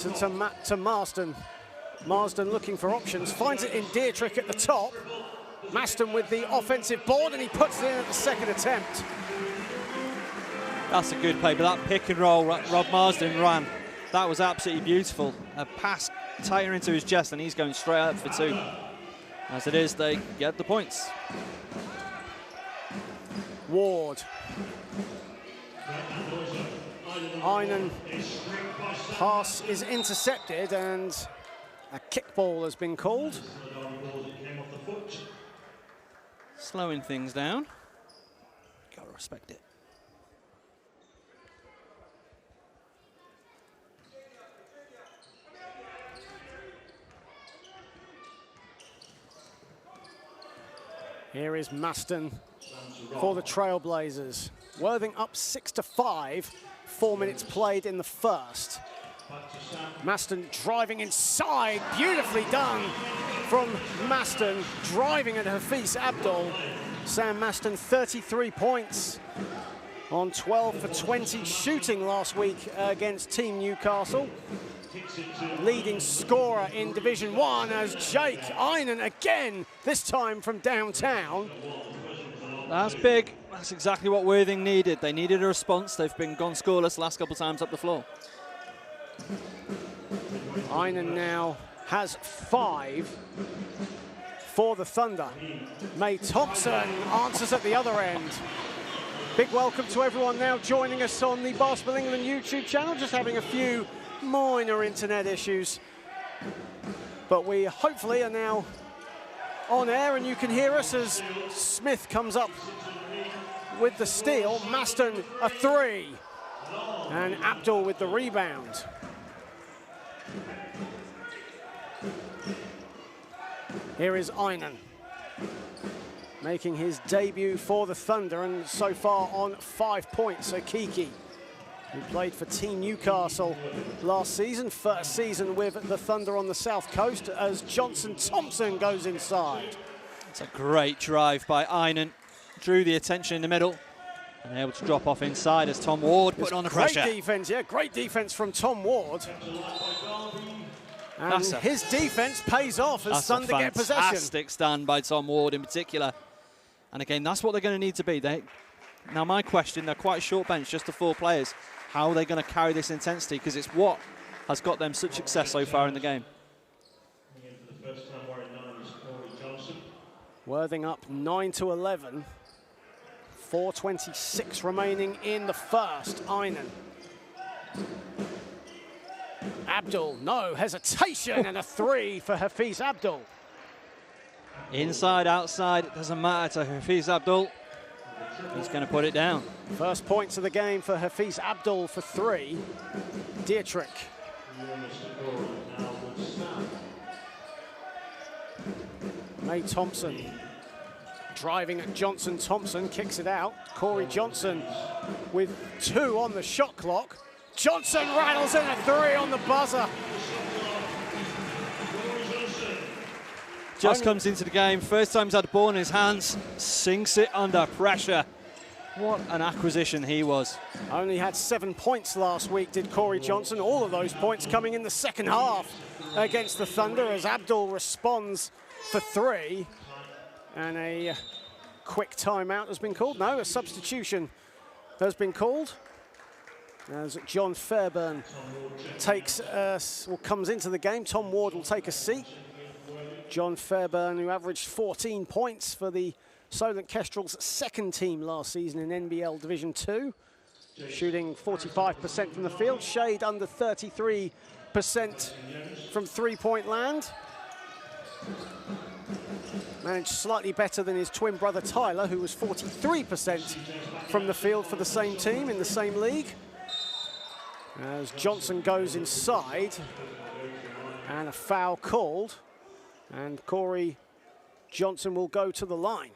to Marsden. Marsden looking for options, finds it in Dietrich at the top. Marsden with the offensive board, and he puts it in at the second attempt. That's a good play, but that pick and roll Rob Marsden ran, that was absolutely beautiful. A pass tighter into his chest, and he's going straight up for two. As it is, they get the points. Ward. Einan pass is intercepted, and a kickball has been called. Slowing things down. Gotta respect it. Here is Marsden for the Trailblazers. Worthing up 6-5, 4 minutes played in the first. Marsden driving inside, beautifully done from Marsden, driving at Hafiz Abdul. Sam Marsden, 33 points on 12 for 20 shooting last week against Team Newcastle. Leading scorer in Division 1 as Jake Einan again, this time from downtown. That's big. That's exactly what Worthing needed. They needed a response. They've been gone scoreless the last couple of times up the floor. Einan now has 5 for the Thunder. May Thompson answers at the other end. Big welcome to everyone now joining us on the Basketball England YouTube channel. Just having a few minor internet issues, but we hopefully are now on air and you can hear us as Smith comes up with the steal. Marsden a 3, and Abdul with the rebound. Here is Einan making his debut for the Thunder, and so far on 5 points. So Kiki, who played for Team Newcastle last season, first season with the Thunder on the South Coast, as Johnson Thompson goes inside. It's a great drive by Einan. Drew the attention in the middle and able to drop off inside as Tom Ward put on the pressure. Great defense, yeah, great defense from Tom Ward. And his defense pays off as Thunder get possession. Fantastic stand by Tom Ward in particular. And again, that's what they're going to need to be. Now my question, they're quite a short bench, just the 4 players. How are they going to carry this intensity? Because it's what has got them such success so far in the game. Worthing up 9-11. 4:26 remaining in the first. Einan. Abdul, no hesitation, and a 3 for Hafiz Abdul. Inside, outside, it doesn't matter to Hafiz Abdul. He's going to put it down. First points of the game for Hafiz Abdul for 3. Dietrich. May Thompson driving at Johnson Thompson, kicks it out. Corey Johnson with 2 on the shot clock. Johnson rattles in a 3 on the buzzer. Just comes into the game, first time he's had the ball in his hands, sinks it under pressure. What an acquisition he was. Only had 7 points last week, did Corey Johnson. All of those points coming in the second half against the Thunder as Abdul responds for 3. And a quick timeout has been called. No, a substitution has been called as John Fairburn comes into the game. Tom Ward will take a seat. John Fairburn, who averaged 14 points for the Solent Kestrel's second team last season in NBL Division 2, shooting 45% from the field, shade under 33% from three-point land. Managed slightly better than his twin brother Tyler, who was 43% from the field for the same team in the same league. As Johnson goes inside, and a foul called, and Corey Johnson will go to the line.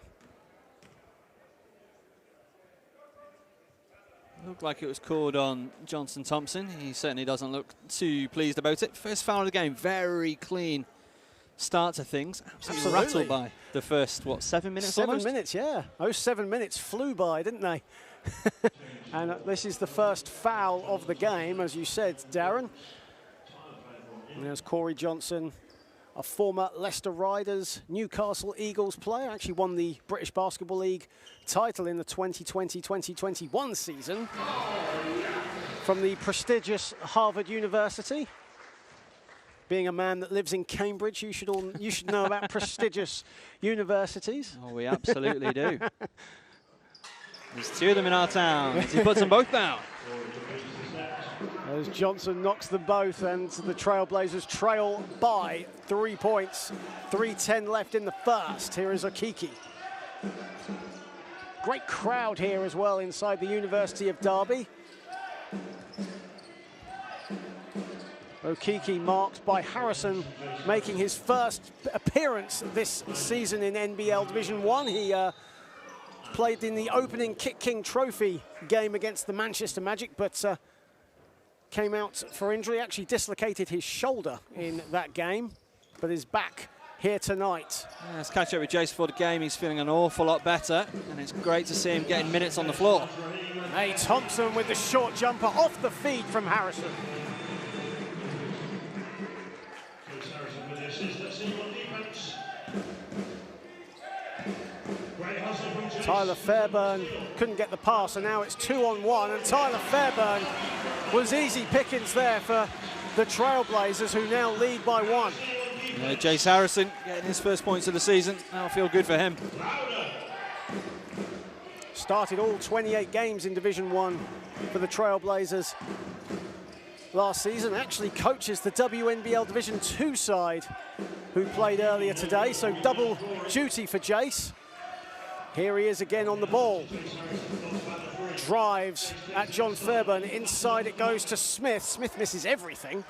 Looked like it was called on Johnson Thompson. He certainly doesn't look too pleased about it. First foul of the game, very clean start to things. Absolutely rattled by the first, what, 7 minutes 7 almost? minutes, yeah. Those 7 minutes flew by, didn't they? And this is the first foul of the game, as you said, Darren. And there's Corey Johnson, a former Leicester Riders, Newcastle Eagles player, actually won the British Basketball League title in the 2020-2021 season from the prestigious Harvard University. Being a man that lives in Cambridge, you should know about prestigious universities. Oh, we absolutely do. There's two of them in our town. He puts them both down. As Johnson knocks them both, and the Trailblazers trail by 3 points. 3:10 left in the first. Here is Okiki. Great crowd here as well inside the University of Derby. Okiki marked by Harrison, making his first appearance this season in NBL Division 1. He played in the opening Kick King Trophy game against the Manchester Magic, but came out for injury, actually dislocated his shoulder in that game, but is back here tonight. Yeah, let's catch up with Jace before the game. He's feeling an awful lot better, and it's great to see him getting minutes on the floor. Hey, Thompson with the short jumper off the feed from Harrison. Tyler Fairburn couldn't get the pass, and now it's 2-on-1, and Tyler Fairburn was easy pickings there for the Trailblazers, who now lead by 1. Yeah, Jace Harrison getting his first points of the season. That'll feel good for him. Started all 28 games in Division 1 for the Trailblazers last season. Actually coaches the WNBL Division 2 side, who played earlier today, so double duty for Jace. Here he is again on the ball. Drives at John Fairburn. Inside it goes to Smith. Smith misses everything.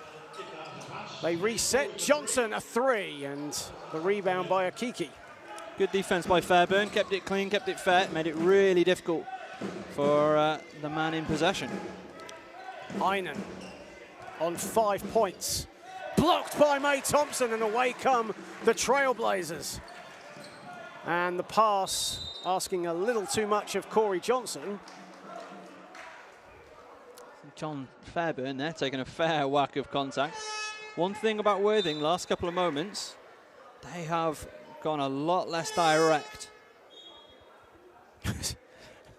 They reset. Johnson a 3, and the rebound by Okiki. Good defense by Fairburn. Kept it clean, kept it fair. Made it really difficult for the man in possession. Einan on 5 points. Blocked by May Thompson, and away come the Trailblazers. And the pass asking a little too much of Corey Johnson. John Fairburn there taking a fair whack of contact. One thing about Worthing, last couple of moments, they have gone a lot less direct.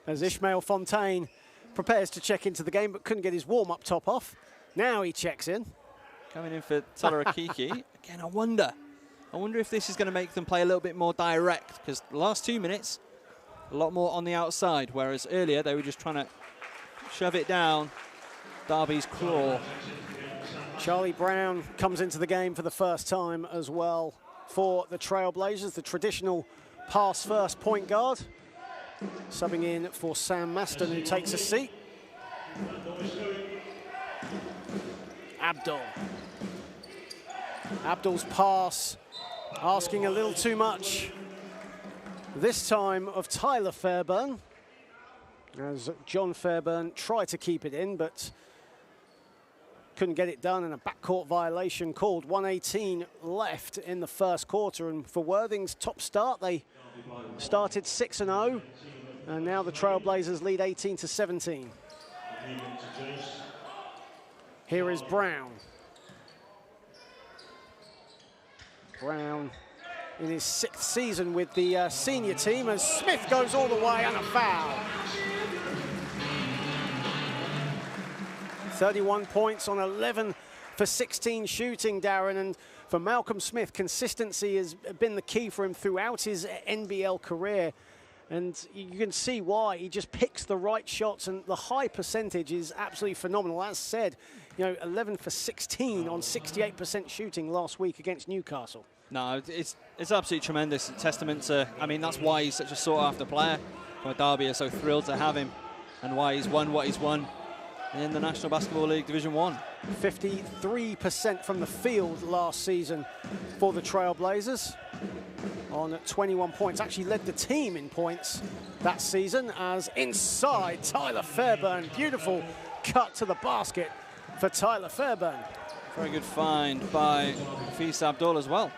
As Ishmael Fontaine prepares to check into the game, but couldn't get his warm-up top off. Now he checks in. Coming in for Tyler Okiki. Again, I wonder if this is going to make them play a little bit more direct, because the last 2 minutes, a lot more on the outside, whereas earlier they were just trying to shove it down Derby's claw. Charlie Brown comes into the game for the first time as well for the Trailblazers, the traditional pass-first point guard, subbing in for Sam Maston, who takes a seat. Abdul's pass asking a little too much, this time of Tyler Fairburn, as John Fairburn tried to keep it in, but couldn't get it done, and a backcourt violation called. 1:18 left in the first quarter, and for Worthing's top start, they started 6-0, and now the Trailblazers lead 18-17. Here is Brown. Brown in his 6th season with the senior team, as Smith goes all the way, and a foul. 31 points on 11 for 16 shooting, Darren, and for Malcolm Smith, consistency has been the key for him throughout his NBL career, and you can see why. He just picks the right shots, and the high percentage is absolutely phenomenal. As said, 11 for 16 on 68% shooting last week against Newcastle. No, it's absolutely tremendous. Testament to, I mean, that's why he's such a sought-after player. Why Derby are so thrilled to have him, and why he's won what he's won in the National Basketball League Division 1. 53% from the field last season for the Trailblazers on 21 points. Actually led the team in points that season, as inside Tyler Fairburn. Beautiful cut to the basket for Tyler Fairburn. Very good find by Hafiz Abdul as well.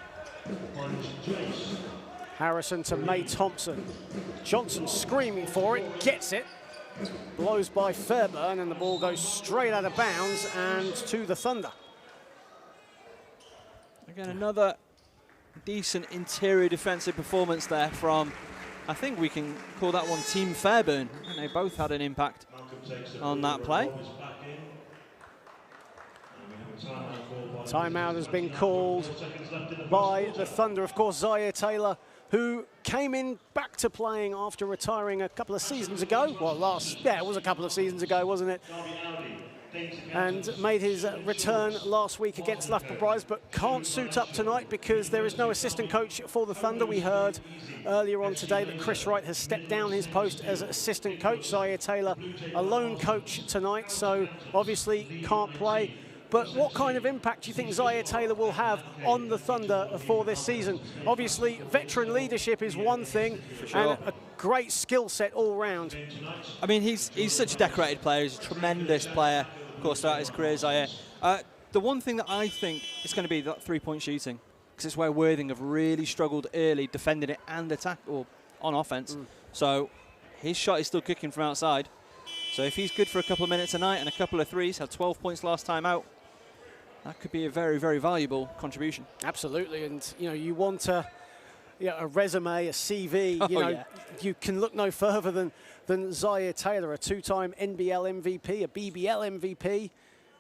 Harrison to May Thompson. Johnson screaming for it, gets it. Blows by Fairburn, and the ball goes straight out of bounds and to the Thunder. Again, another decent interior defensive performance there from, I think we can call that one Team Fairburn. And they both had an impact on that play. Timeout has been called by the Thunder. Of course, Zaire Taylor, who came in back to playing after retiring a couple of seasons ago. Well, it was a couple of seasons ago, wasn't it? And made his return last week against Loughborough Briars, but can't suit up tonight because there is no assistant coach for the Thunder. We heard earlier on today that Chris Wright has stepped down his post as assistant coach. Zaire Taylor, a lone coach tonight, so obviously can't play. But what kind of impact do you think Zaire Taylor will have on the Thunder for this season? Obviously, veteran leadership is one thing, and a great skill set all round. I mean, he's such a decorated player. He's a tremendous player, of course, throughout his career, Zaire. The one thing that I think is going to be that three-point shooting, because it's where Worthing have really struggled early defending it and attack or on offense. So his shot is still kicking from outside. So if he's good for a couple of minutes tonight and a couple of threes, had 12 points last time out, that could be a very, very valuable contribution. Absolutely, and you want a resume, a CV. You can look no further than Zaire Taylor, a two-time NBL MVP, a BBL MVP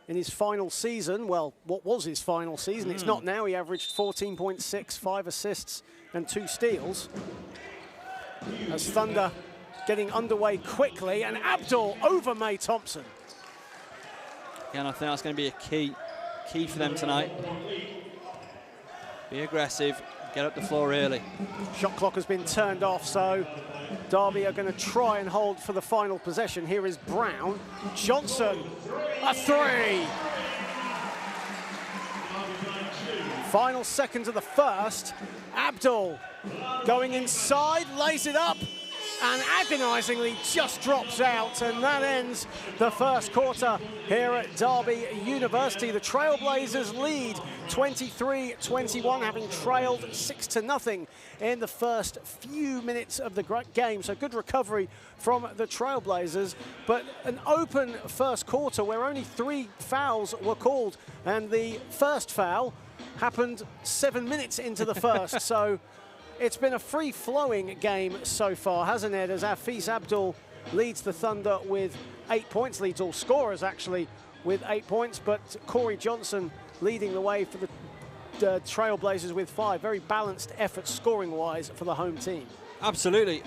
in his final season. Well, what was his final season? It's not now. He averaged 14.6, 5 assists and 2 steals. As Thunder getting underway quickly, and Abdul over May Thompson. Yeah, and I think that's going to be a key for them tonight. Be aggressive, get up the floor early. Shot clock has been turned off, so Derby are going to try and hold for the final possession. Here is Brown. Johnson, a 3. Final seconds of the first. Abdul going inside, lays it up, and agonisingly just drops out, and that ends the first quarter here at Derby University. The Trailblazers lead 23-21, having trailed 6-0 in the first few minutes of the game. So good recovery from the Trailblazers, but an open first quarter where only 3 fouls were called, and the first foul happened 7 minutes into the first. So it's been a free-flowing game so far, hasn't it? As Afees Abdul leads the Thunder with 8 points, leads all scorers actually with 8 points, but Corey Johnson leading the way for the Trailblazers with 5. Very balanced effort scoring-wise for the home team. Absolutely.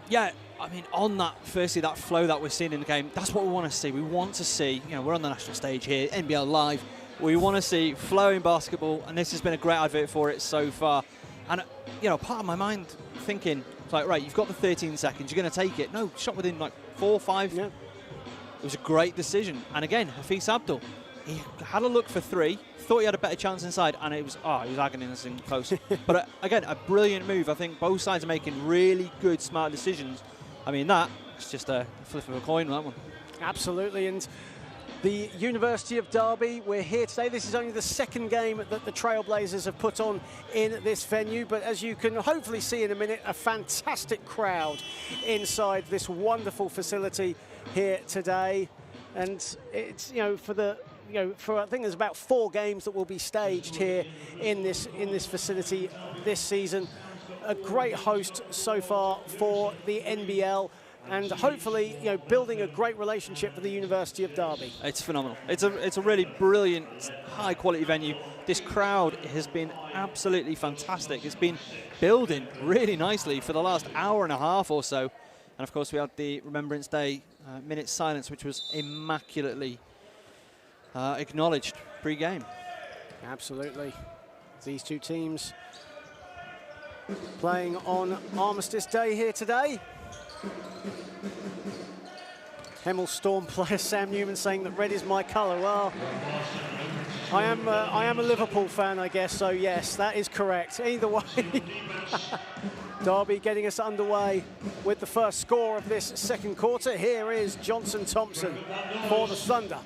Yeah, I mean, on that, firstly, that flow that we're seeing in the game, that's what we want to see. We want to see, we're on the national stage here, NBL Live. We want to see flowing basketball, and this has been a great advert for it so far. And, part of my mind thinking, it's like, right, you've got the 13 seconds, you're going to take it. No, shot within like 4 or 5. Yeah. It was a great decision. And again, Afees Abdul, he had a look for 3, thought he had a better chance inside, and it was, he was agonising close. But again, a brilliant move. I think both sides are making really good, smart decisions. I mean, it's just a flip of a coin, that one. Absolutely. And the University of Derby, we're here today. This is only the second game that the Trailblazers have put on in this venue, but as you can hopefully see in a minute, a fantastic crowd inside this wonderful facility here today. And it's, for I think there's about 4 games that will be staged here in this facility this season. A great host so far for the NBL. And hopefully, building a great relationship for the University of Derby. It's phenomenal. It's a really brilliant, high-quality venue. This crowd has been absolutely fantastic. It's been building really nicely for the last hour and a half or so. And, of course, we had the Remembrance Day minute silence, which was immaculately acknowledged pre-game. Absolutely. These two teams playing on Armistice Day here today. Hemel Storm player Sam Newman saying that red is my colour. Well, I am a Liverpool fan, I guess, so yes, that is correct. Either way, Derby getting us underway with the first score of this second quarter. Here is Johnson Thompson for the Thunder.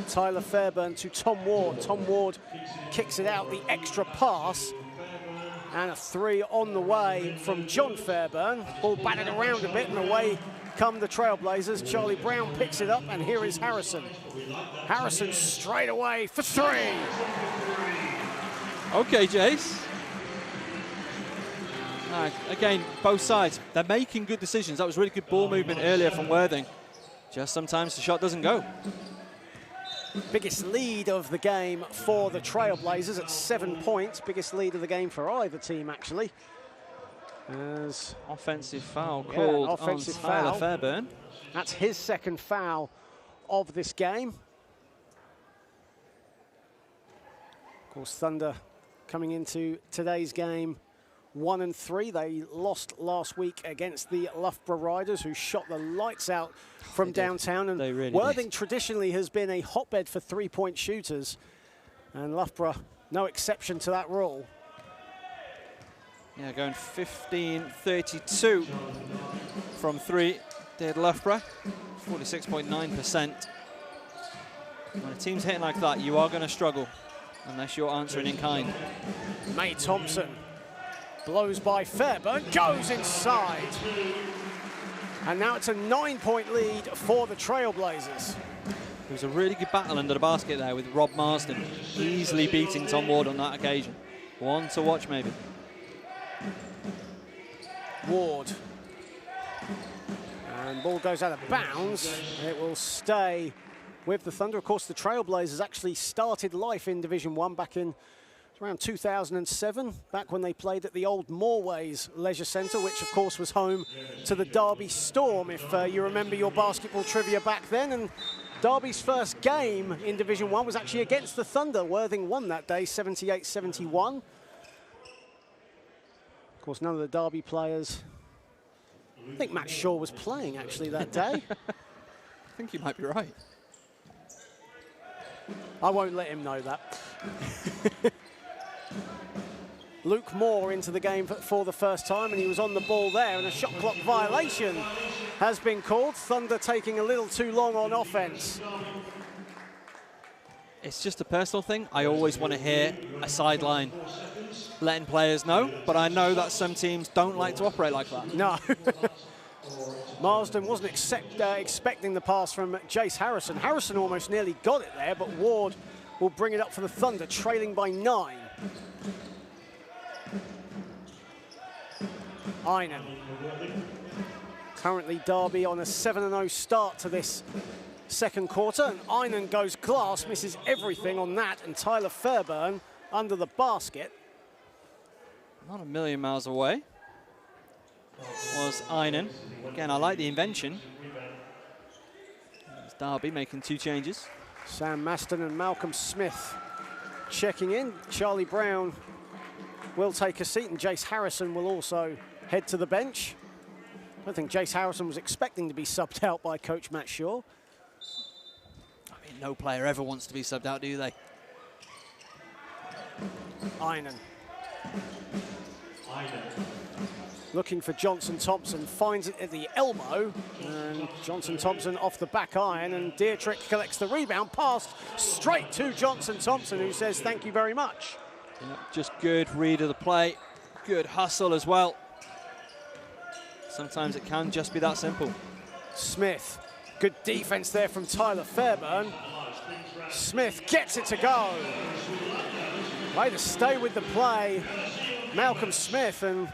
Tyler Fairburn to Tom Ward. Tom Ward kicks it out, the extra pass. And a 3 on the way from John Fairburn. Ball batted around a bit, and away come the Trailblazers. Charlie Brown picks it up, and here is Harrison. Harrison straight away for 3. Okay, Jace. Again, both sides, they're making good decisions. That was really good ball movement earlier from Worthing. Just sometimes the shot doesn't go. Biggest lead of the game for the Trailblazers at 7 points. Biggest lead of the game for either team, actually. As offensive foul called on Tyler Fairburn. That's his second foul of this game. Of course, Thunder coming into today's game 1-3. They lost last week against the Loughborough Riders, who shot the lights out from downtown. And really Worthing traditionally has been a hotbed for three-point shooters, and Loughborough no exception to that rule. Yeah, going 15-32 from 3 did Loughborough, 46.9%. When a team's hitting like that, you are going to struggle unless you're answering in kind. May Thompson blows by Fairburn, goes inside. And now it's a 9-point lead for the Trailblazers. It was a really good battle under the basket there with Rob Marsden, easily beating Tom Ward on that occasion. One to watch, maybe. Ward. And ball goes out of bounds. It will stay with the Thunder. Of course, the Trailblazers actually started life in Division 1 back in around 2007, back when they played at the old Moorways Leisure Centre, which of course was home to the Derby Storm, if you remember your basketball trivia back then. And Derby's first game in Division 1 was actually against the Thunder. Worthing won that day, 78-71. Of course, none of the Derby players, I think Matt Shaw was playing actually that day. I think you might be right. I won't let him know that. Luke Moore into the game for the first time, and he was on the ball there, and a shot clock violation has been called. Thunder taking a little too long on offense. It's just a personal thing. I always want to hear a sideline letting players know, but I know that some teams don't like to operate like that. No. Marsden wasn't expecting the pass from Jace Harrison. Harrison almost nearly got it there, but Ward will bring it up for the Thunder, trailing by 9. Einan. Currently Derby on a 7-0 start to this second quarter, and Einan goes glass, misses everything on that, and Tyler Fairburn under the basket. Not a million miles away was Einan. Again, I like the invention. There's Derby making 2 changes. Sam Maston and Malcolm Smith checking in. Charlie Brown will take a seat, and Jace Harrison will also head to the bench. I don't think Jace Harrison was expecting to be subbed out by Coach Matt Shaw. I mean, no player ever wants to be subbed out, do they? Einan. Looking for Johnson Thompson, finds it at the elbow, and Johnson Thompson off the back iron, and Dietrich collects the rebound, passed straight to Johnson Thompson, who says thank you very much. Yeah, just good read of the play, good hustle as well. Sometimes it can just be that simple. Smith, good defense there from Tyler Fairburn. Smith gets it to go. Way to stay with the play, Malcolm Smith. And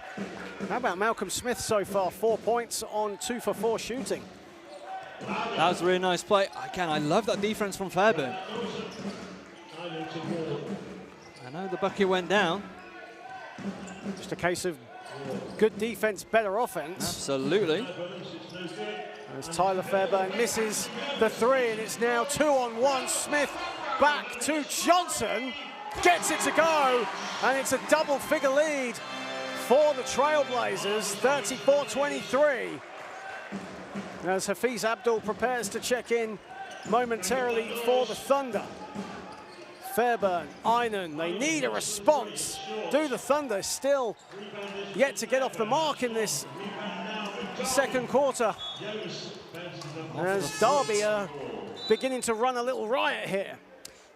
how about Malcolm Smith so far? 4 points on 2 for 4 shooting. That was a really nice play. Again, I love that defense from Fairburn. I know the bucket went down. Just a case of good defense, better offense. Absolutely. As Tyler Fairburn misses the 3, and it's now 2-on-1. Smith back to Johnson, gets it to go, and it's a double-figure lead for the Trailblazers, 34-23. As Hafiz Abdul prepares to check in momentarily for the Thunder. Fairburn, Einan, they need a response. Do the Thunder still yet to get off the mark in this second quarter? As Derby are beginning to run a little riot here.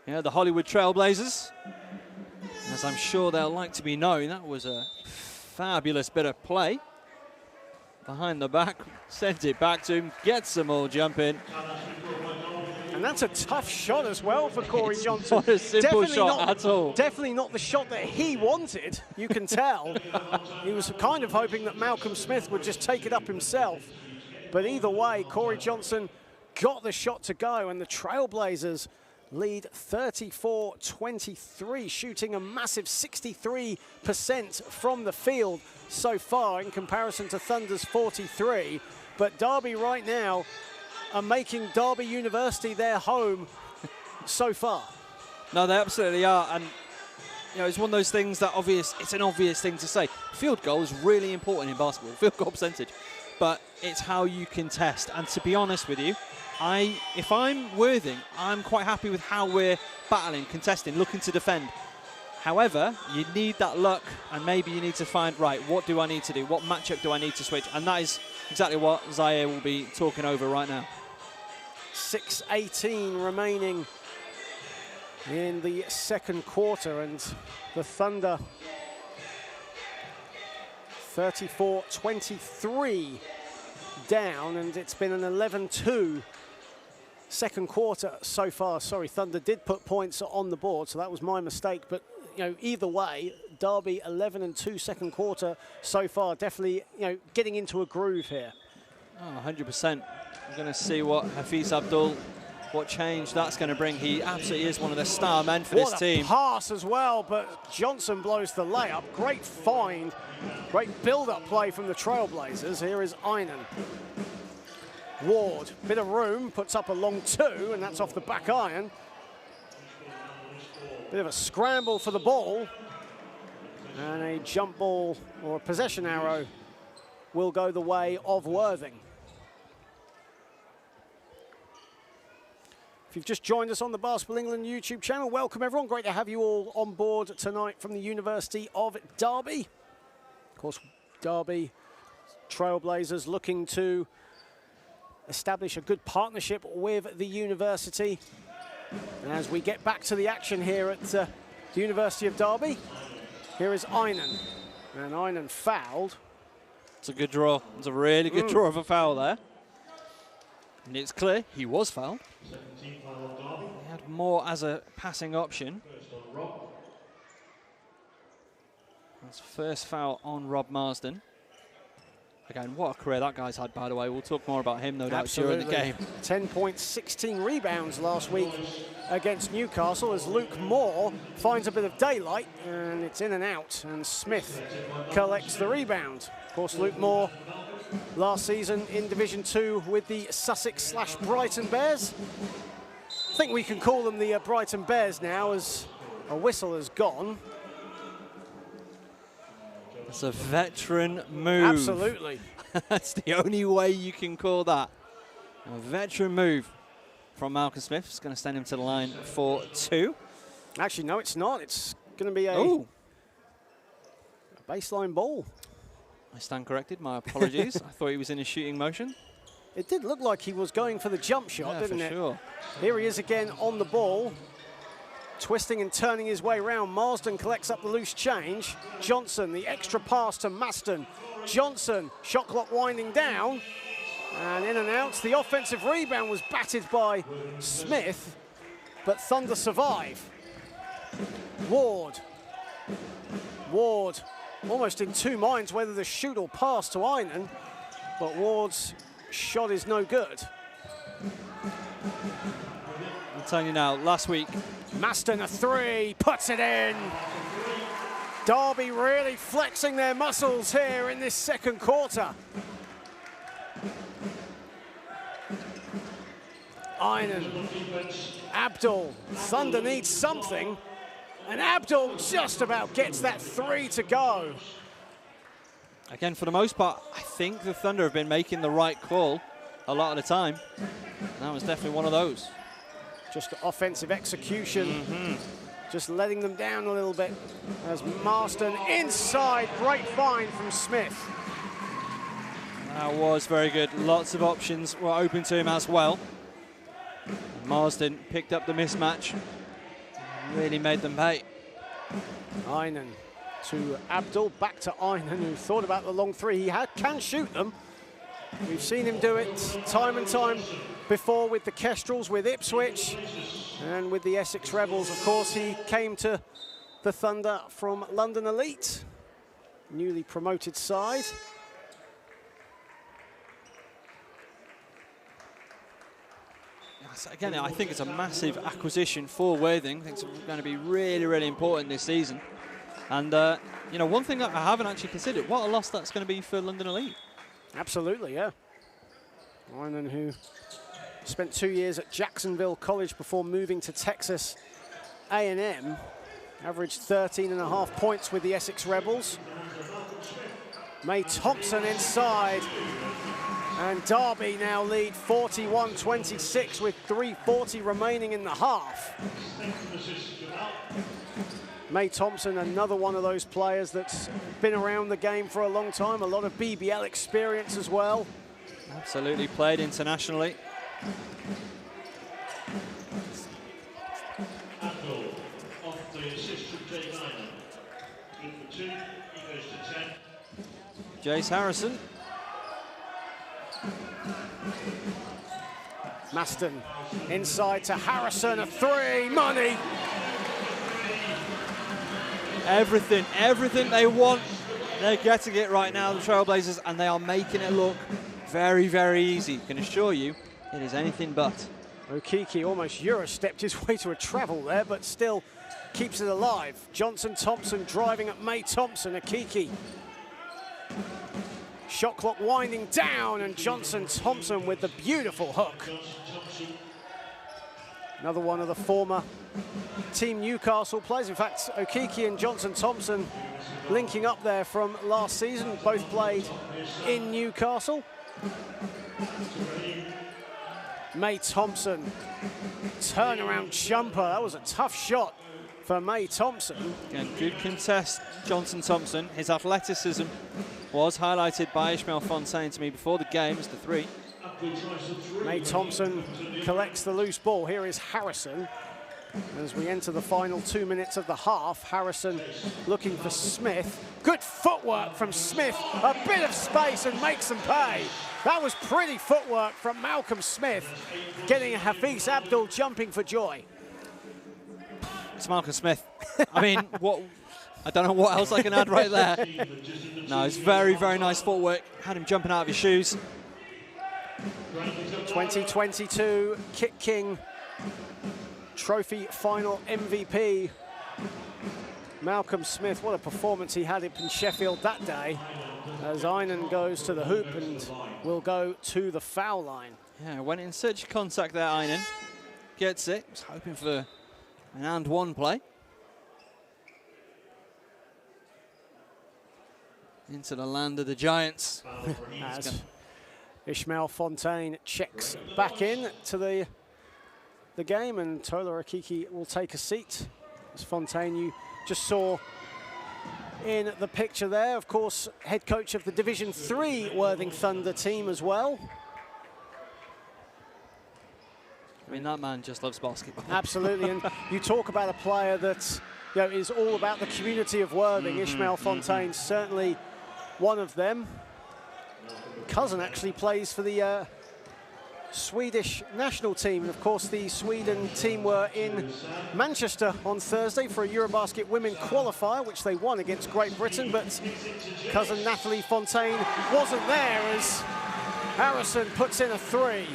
Yeah, the Hollywood Trailblazers. As I'm sure they'll like to be known, that was a fabulous bit of play. behind the back, sends it back to him, gets some more jump in. And that's a tough shot as well for Corey Johnson. Not a simple shot at all. Definitely not the shot that he wanted, you can tell. He was kind of hoping that Malcolm Smith would just take it up himself. But either way, Corey Johnson got the shot to go, and the Trailblazers lead 34-23, shooting a massive 63% from the field so far in comparison to Thunder's 43. But Derby right now are making Derby University their home so far. No, they absolutely are. And you know, it's one of those things that it's an obvious thing to say. Field goal is really important in basketball, field goal percentage. But it's how you contest. And to be honest with you, if I'm Worthing, I'm quite happy with how we're battling, contesting, looking to defend. However, you need that luck, and maybe you need to find, right, what do I need to do? What matchup do I need to switch? And that is exactly what Zaire will be talking over right now. 6:18 remaining in the second quarter, and the Thunder 34-23 down, and it's been an 11-2 second quarter so far. Sorry, Thunder did put points on the board, so that was my mistake. But you know, either way, Derby 11-2 second quarter so far. Definitely, you know, getting into a groove here. Oh, 100%. We're going to see what Hafiz Abdul, what change that's going to bring. He absolutely is one of the star men for this team. What a pass as well, but Johnson blows the layup. Great find, great build-up play from the Trailblazers. Here is Einan. Ward, bit of room, puts up a long two, and that's off the back iron. Bit of a scramble for the ball. And a jump ball, or a possession arrow, will go the way of Worthing. If you've just joined us on the Basketball England YouTube channel, welcome everyone. Great to have you all on board tonight from the University of Derby. Of course, Derby Trailblazers looking to establish a good partnership with the university. And as we get back to the action here at the University of Derby, here is Einan. And Einan fouled. It's a good draw. It's a really good draw of a foul there. And it's clear he was fouled. He had more as a passing option. That's first foul on Rob Marsden. Again, what a career that guy's had, by the way. We'll talk more about him, no doubt, during the game. 10 points, 16 rebounds last week against Newcastle as Luke Moore finds a bit of daylight, and it's in and out, and Smith collects the rebound. Of course, Luke Moore last season in Division 2 with the Sussex/Brighton Bears. I think we can call them the Brighton Bears now, as a whistle has gone. It's a veteran move. Absolutely. That's the only way you can call that. A veteran move from Malcolm Smith. It's going to send him to the line for two. Actually, no, it's not. It's going to be a baseline ball. I stand corrected. My apologies. I thought he was in a shooting motion. It did look like he was going for the jump shot, didn't it? Sure. Here he is again on the ball. Twisting and turning his way round. Marsden collects up the loose change. Johnson, the extra pass to Maston. Johnson, shot clock winding down. And in and out. The offensive rebound was batted by Smith, but Thunder survive. Ward, almost in two minds whether to shoot or pass to Einan, but Ward's shot is no good. I'm telling you now, last week, Maston a three, puts it in. Derby really flexing their muscles here in this second quarter. Einan, Abdul, Thunder needs something, and Abdul just about gets that three to go. again, for the most part, I think the Thunder have been making the right call a lot of the time. That was definitely one of those. Just offensive execution, just letting them down a little bit. As Marston inside, great find from Smith. That was very good. Lots of options were open to him as well. Marsden picked up the mismatch, really made them pay. Einan to Abdul, back to Einan, who thought about the long three. He can shoot them, We've seen him do it time and time before with the Kestrels, with Ipswich, and with the Essex Rebels. Of course, he came to the Thunder from London Elite, newly promoted side. Again, I think it's a massive acquisition for Worthing. I think it's going to be really, really important this season. And, you know, one thing that I haven't actually considered, what a loss that's going to be for London Elite. Absolutely, yeah. Einan, who spent 2 years at Jacksonville College before moving to Texas A&M, averaged 13.5 points with the Essex Rebels. May Thompson inside. And Derby now lead 41-26 with 3:40 remaining in the half. May Thompson, another one of those players that's been around the game for a long time, a lot of BBL experience as well. Absolutely, played internationally. Jace Harrison. Maston inside to Harrison, a three, money. Everything they want, they're getting it right now, the Trailblazers, and they are making it look very, very easy. I can assure you, it is anything but. Okiki almost Euro-stepped his way to a travel there, but still keeps it alive. Johnson Thompson driving at May Thompson, Okiki. Shot clock winding down, and Johnson Thompson with the beautiful hook. Another one of the former Team Newcastle players. In fact, Okiki and Johnson Thompson linking up there from last season, both played in Newcastle. May Thompson, turnaround jumper. That was a tough shot for May Thompson. Again, good contest, Johnson Thompson. His athleticism was highlighted by Ishmael Fontaine to me before the game as the three. May Thompson collects the loose ball. Here is Harrison. As we enter the final 2 minutes of the half, Harrison looking for Smith. Good footwork from Smith. A bit of space and makes them pay. That was pretty footwork from Malcolm Smith, getting Hafiz Abdul jumping for joy. It's Malcolm Smith. I mean, what? I don't know what else I can add right there. No, it's very, very nice footwork. Had him jumping out of his shoes. 2022 Kit King Trophy Final MVP. Malcolm Smith, what a performance he had in Sheffield that day. As Einan goes to the hoop and will go to the foul line. Yeah, went in search of contact there, Einan. Gets it. Was hoping for an and one play. Into the land of the Giants. As Ishmael Fontaine checks back in to the game, and Tola Okiki will take a seat. As Fontaine, you just saw in the picture there, of course, head coach of the Division 3 Worthing Thunder team as well. I mean, that man just loves basketball. Absolutely, and you talk about a player that, you know, is all about the community of Worthing. Ishmael Fontaine, certainly one of them. Cousin actually plays for the Swedish national team, and of course the Sweden team were in Manchester on Thursday for a Eurobasket women qualifier, which they won against Great Britain, but cousin Natalie Fontaine wasn't there as Harrison puts in a three.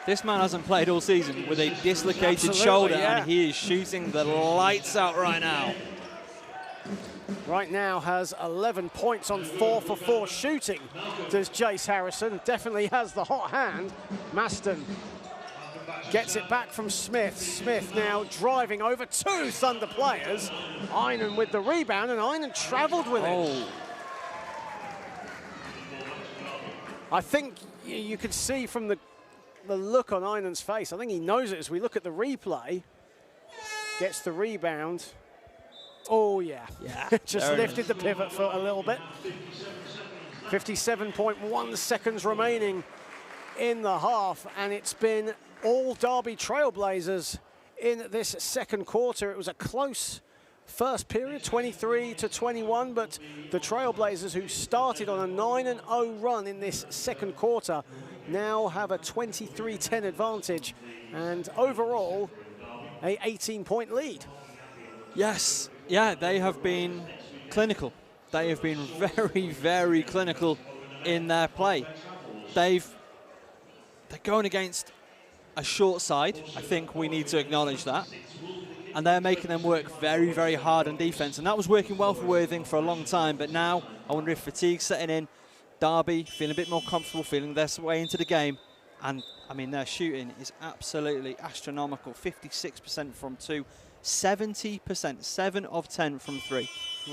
This man hasn't played all season with a dislocated shoulder, and he is shooting the lights out right now. Right now has 11 points on 4 for 4 shooting, does Jace Harrison. Definitely has the hot hand. Maston gets it back from Smith. Smith now driving over 2 Thunder players. Einan with the rebound, and Einan travelled with it. I think you could see from the look on Einan's face, I think he knows it as we look at the replay. Gets the rebound. Oh, yeah. Just lifted the pivot foot a little bit. 57.1 seconds remaining in the half, and it's been all Derby Trailblazers in this second quarter. It was a close first period, 23-21, but the Trailblazers, who started on a 9-0 run in this second quarter, now have a 23-10 advantage, and overall, a 18-point lead. Yes, yeah, they have been clinical. They have been very, very clinical in their play. They're going against a short side. I think we need to acknowledge that. And they're making them work very, very hard on defense. And that was working well for Worthing for a long time. But now I wonder if fatigue's setting in. Derby feeling a bit more comfortable, feeling their way into the game. And, I mean, their shooting is absolutely astronomical. 56% from 2, 70%, 7 of 10 from 3.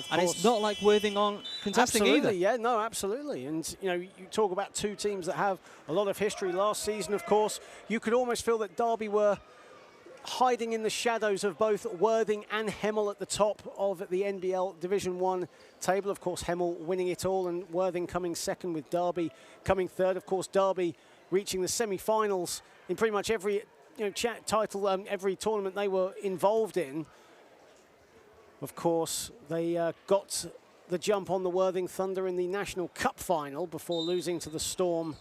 And it's not like Worthing on contesting either. Yeah, no, absolutely. And, you know, you talk about two teams that have a lot of history. Last season, of course, you could almost feel that Derby were hiding in the shadows of both Worthing and Hemel at the top of the NBL Division 1 table. Of course, Hemel winning it all and Worthing coming second, with Derby coming third. Of course, Derby reaching the semi-finals in pretty much every title, every tournament they were involved in. Of course, they got the jump on the Worthing Thunder in the National Cup final before losing to the Storm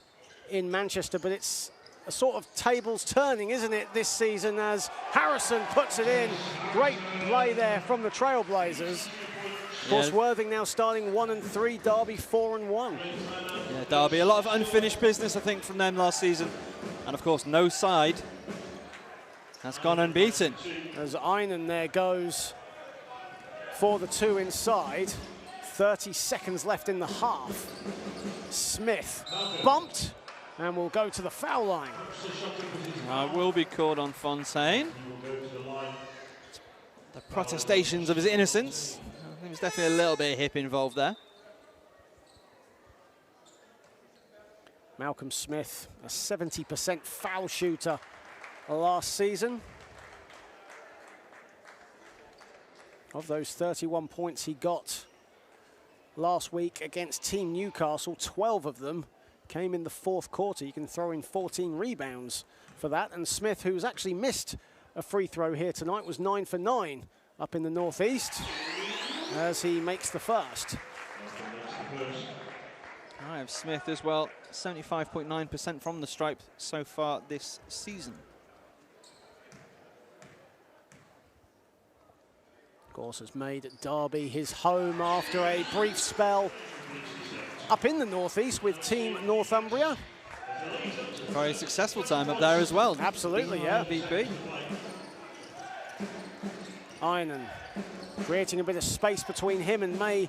in Manchester. But it's a sort of tables turning, isn't it, this season, as Harrison puts it in. Great play there from the Trailblazers. Of course, Worthing now starting 1-3, Derby 4-1. Yeah, Derby, a lot of unfinished business, I think, from them last season. And, of course, no side has gone unbeaten. As Einan there goes for the 2 inside. 30 seconds left in the half. Smith bumped and will go to the foul line. Will be called on Fontaine. The protestations of his innocence. I think there's definitely a little bit of hip involved there. Malcolm Smith, a 70% foul shooter last season. Of those 31 points he got last week against Team Newcastle, 12 of them came in the fourth quarter. You can throw in 14 rebounds for that. And Smith, who's actually missed a free throw here tonight, was 9 for 9 up in the northeast as he makes the first. I have Smith as well, 75.9% from the stripe so far this season. Of course, has made Derby his home after a brief spell up in the northeast with Team Northumbria. Very successful time up there as well. Absolutely, yeah. BP. Einan creating a bit of space between him and May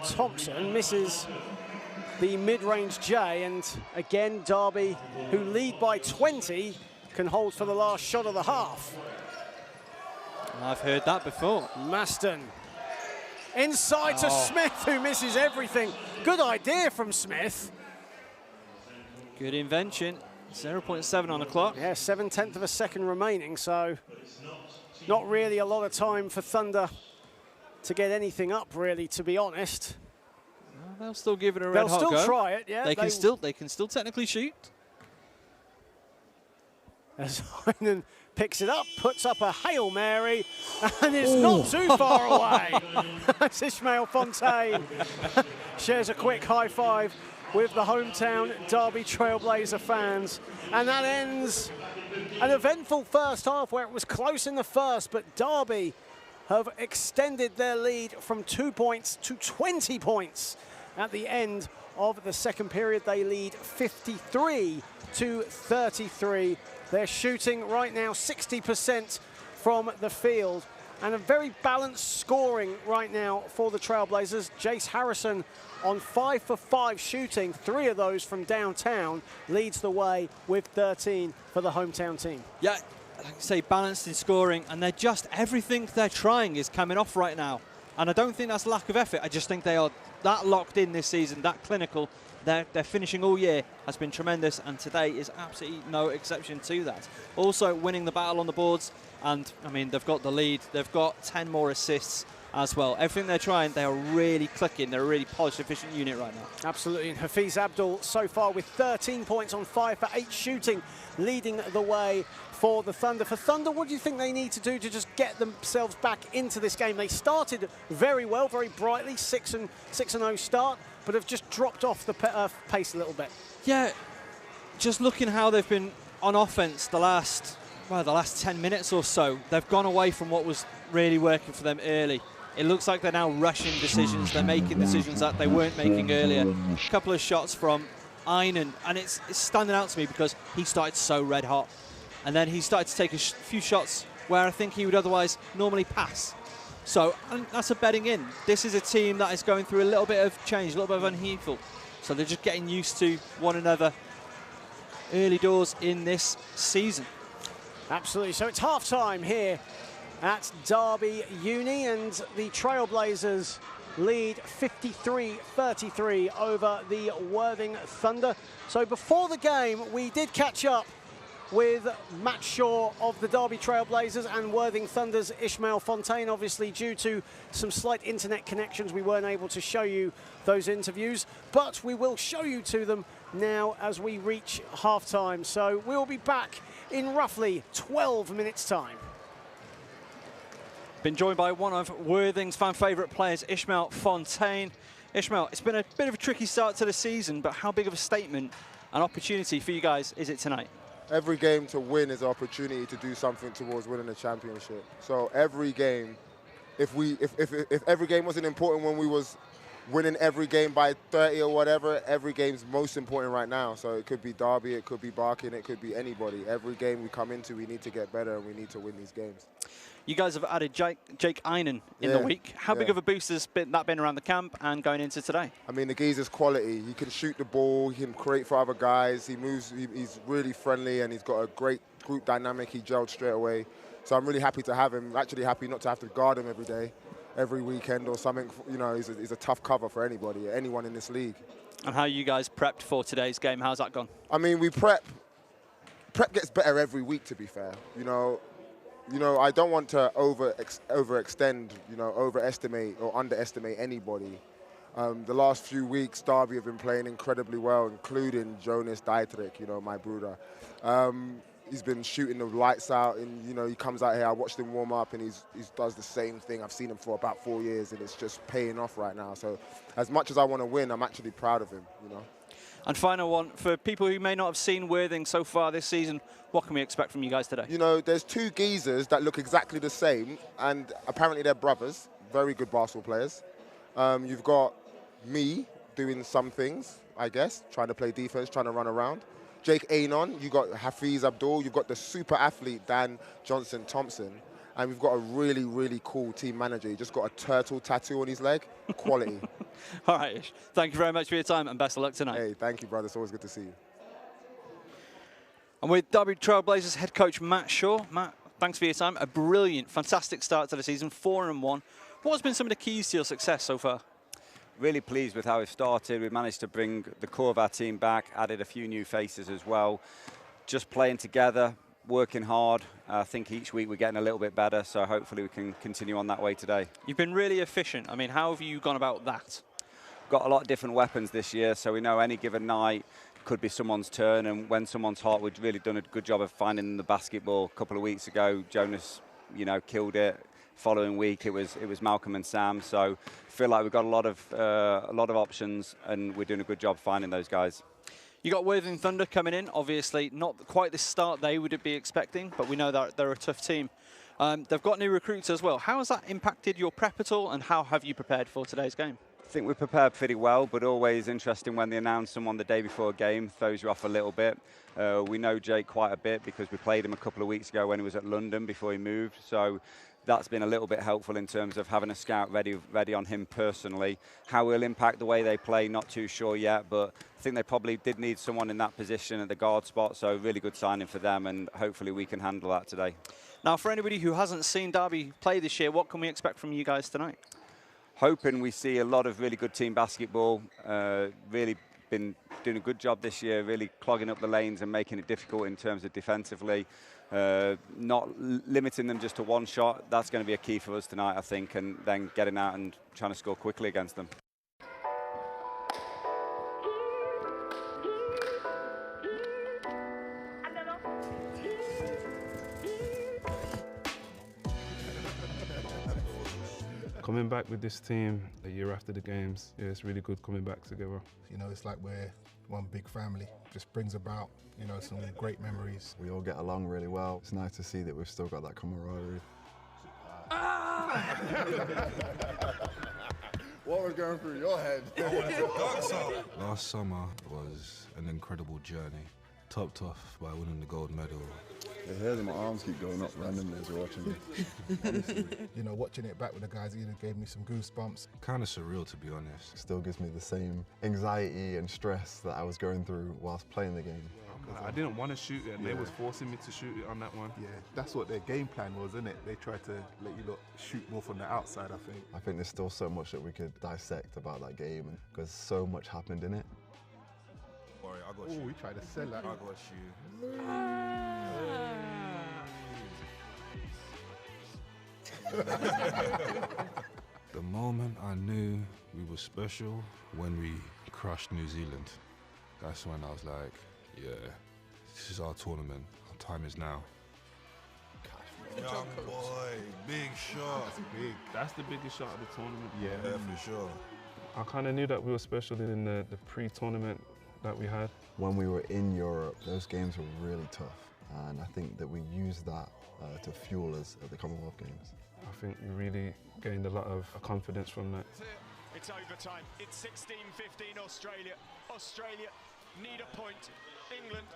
Thompson, misses the mid-range J, and again Derby, who lead by 20, can hold for the last shot of the half. I've heard that before. Maston inside to Smith, who misses everything. Good idea from Smith. Good invention. 0.7 on the clock. Yeah, 7/10 of a second remaining, so not really a lot of time for Thunder to get anything up, really, to be honest. Well, they'll still give it a red hot They'll go. still try it, yeah. They can still technically shoot. As Einan picks it up, puts up a Hail Mary, and it's not too far away. As Ishmael Fontaine shares a quick high five with the hometown Derby Trailblazer fans. And that ends an eventful first half where it was close in the first, but Derby have extended their lead from 2 points to 20 points at the end of the second period. They lead 53-33. They're shooting right now 60% from the field, and a very balanced scoring right now for the Trailblazers. Jace Harrison on 5 for 5 shooting, 3 of those from downtown, leads the way with 13 for the hometown team. Yeah, like I say, balanced in scoring, and they're just, everything they're trying is coming off right now. And I don't think that's lack of effort. I just think they are that locked in this season, that clinical. Their finishing all year has been tremendous, and today is absolutely no exception to that. Also winning the battle on the boards, and I mean, they've got the lead. They've got 10 more assists, as well. Everything they're trying, they are really clicking. They're a really polished, efficient unit right now. Absolutely, and Hafiz Abdul so far with 13 points on 5 for 8 shooting, leading the way for the Thunder. For Thunder, what do you think they need to do to just get themselves back into this game? They started very well, very brightly, 6-0 start, but have just dropped off the pace a little bit. Yeah, just looking how they've been on offense the last 10 minutes or so, they've gone away from what was really working for them early. It looks like they're now rushing decisions. They're making decisions that they weren't making earlier. A couple of shots from Einan, and it's standing out to me because he started so red hot. And then he started to take a few shots where I think he would otherwise normally pass. So that's a betting in. This is a team that is going through a little bit of change, a little bit of upheaval. So they're just getting used to one another early doors in this season. Absolutely. So it's half-time here at Derby Uni, and the Trailblazers lead 53-33 over the Worthing Thunder. So before the game, we did catch up with Matt Shaw of the Derby Trailblazers and Worthing Thunder's Ishmael Fontaine. Obviously, due to some slight internet connections, we weren't able to show you those interviews, but we will show you to them now as we reach half-time. So we'll be back in roughly 12 minutes' time. Been joined by one of Worthing's fan favourite players, Ishmael Fontaine. Ishmael, it's been a bit of a tricky start to the season, but how big of a statement and opportunity for you guys is it tonight? Every game to win is an opportunity to do something towards winning a championship. So every game, if every game wasn't important when we was winning every game by 30 or whatever, every game's most important right now. So it could be Derby, it could be Barking, it could be anybody. Every game we come into, we need to get better and we need to win these games. You guys have added Jake Einan in the week. How big of a boost has that been around the camp and going into today? I mean, the geezer's quality. He can shoot the ball, he can create for other guys, he moves, he's really friendly, and he's got a great group dynamic. He gelled straight away. So I'm really happy to have him. Actually happy not to have to guard him every day, every weekend or something. You know, he's a tough cover for anybody, anyone in this league. And how you guys prepped for today's game? How's that gone? I mean, we prep gets better every week, to be fair. You know, I don't want to overextend, overestimate or underestimate anybody. The last few weeks, Derby have been playing incredibly well, including Jonas Dietrich, my brother. He's been shooting the lights out, and, he comes out here, I watched him warm up, and he does the same thing. I've seen him for about 4 years, and it's just paying off right now. So as much as I want to win, I'm actually proud of him, And final one, for people who may not have seen Worthing so far this season, what can we expect from you guys today? There's two geezers that look exactly the same, and apparently they're brothers, very good basketball players. You've got me doing some things, I guess, trying to play defense, trying to run around. Jake Einan, you've got Hafiz Abdul, you've got the super athlete Dan Johnson-Thompson, and we've got a really, really cool team manager. He just got a turtle tattoo on his leg. Quality. All right, Ish. Thank you very much for your time, and best of luck tonight. Hey, thank you, brother. It's always good to see you. And with Derby Trailblazers head coach Matt Shaw. Matt, thanks for your time. A brilliant, fantastic start to the season, 4-1. What has been some of the keys to your success so far? Really pleased with how we've started. We managed to bring the core of our team back, added a few new faces as well. Just playing together, working hard. I think each week we're getting a little bit better, so hopefully we can continue on that way today. You've been really efficient. I mean, how have you gone about that? Got a lot of different weapons this year, so we know any given night could be someone's turn, and when someone's hot, we've really done a good job of finding the basketball. A couple of weeks ago, Jonas, killed it. Following week, it was Malcolm and Sam. So I feel like we've got a lot of options, and we're doing a good job finding those guys. You got Worthing Thunder coming in, obviously not quite the start they would be expecting, but we know that they're a tough team. They've got new recruits as well. How has that impacted your prep at all, and how have you prepared for today's game? I think we're prepared pretty well, but always interesting when they announce someone the day before a game, throws you off a little bit. We know Jake quite a bit because we played him a couple of weeks ago when he was at London before he moved. So that's been a little bit helpful in terms of having a scout ready on him personally. How he'll impact the way they play, not too sure yet, but I think they probably did need someone in that position at the guard spot, so really good signing for them, and hopefully we can handle that today. Now, for anybody who hasn't seen Derby play this year, what can we expect from you guys tonight? Hoping we see a lot of really good team basketball. Really been doing a good job this year, really clogging up the lanes and making it difficult in terms of defensively. not limiting them just to one shot. That's going to be a key for us tonight, I think, and then getting out and trying to score quickly against them. Coming back with this team a year after the games, yeah, it's really good coming back together. You know, it's like we're one big family. Just brings about, you know, some great memories. We all get along really well. It's nice to see that we've still got that camaraderie. What was going through your head? Last summer was an incredible journey, topped off by winning the gold medal. The hairs on my arms keep going up randomly as we're watching this. You know, watching it back with the guys, it gave me some goosebumps. Kind of surreal, to be honest. It still gives me the same anxiety and stress that I was going through whilst playing the game. I didn't want to shoot it, and they was forcing me to shoot it on that one. Yeah, that's what their game plan was, isn't it? They tried to let you lot shoot more from the outside, I think. I think there's still so much that we could dissect about that game because so much happened in it. Worry, I got Oh, you. we tried to sell that. I got you. The moment I knew we were special when we crushed New Zealand. That's when I was like, yeah, this is our tournament. Our time is now. Young boy, big shot. Big. That's the biggest shot of the tournament. Yeah. For sure. I kind of knew that we were special in the pre-tournament that we had. When we were in Europe, those games were really tough. And I think that we used that to fuel us at the Commonwealth Games. I think we really gained a lot of confidence from that. It's overtime. It's 16-15 Australia. Australia need a point. England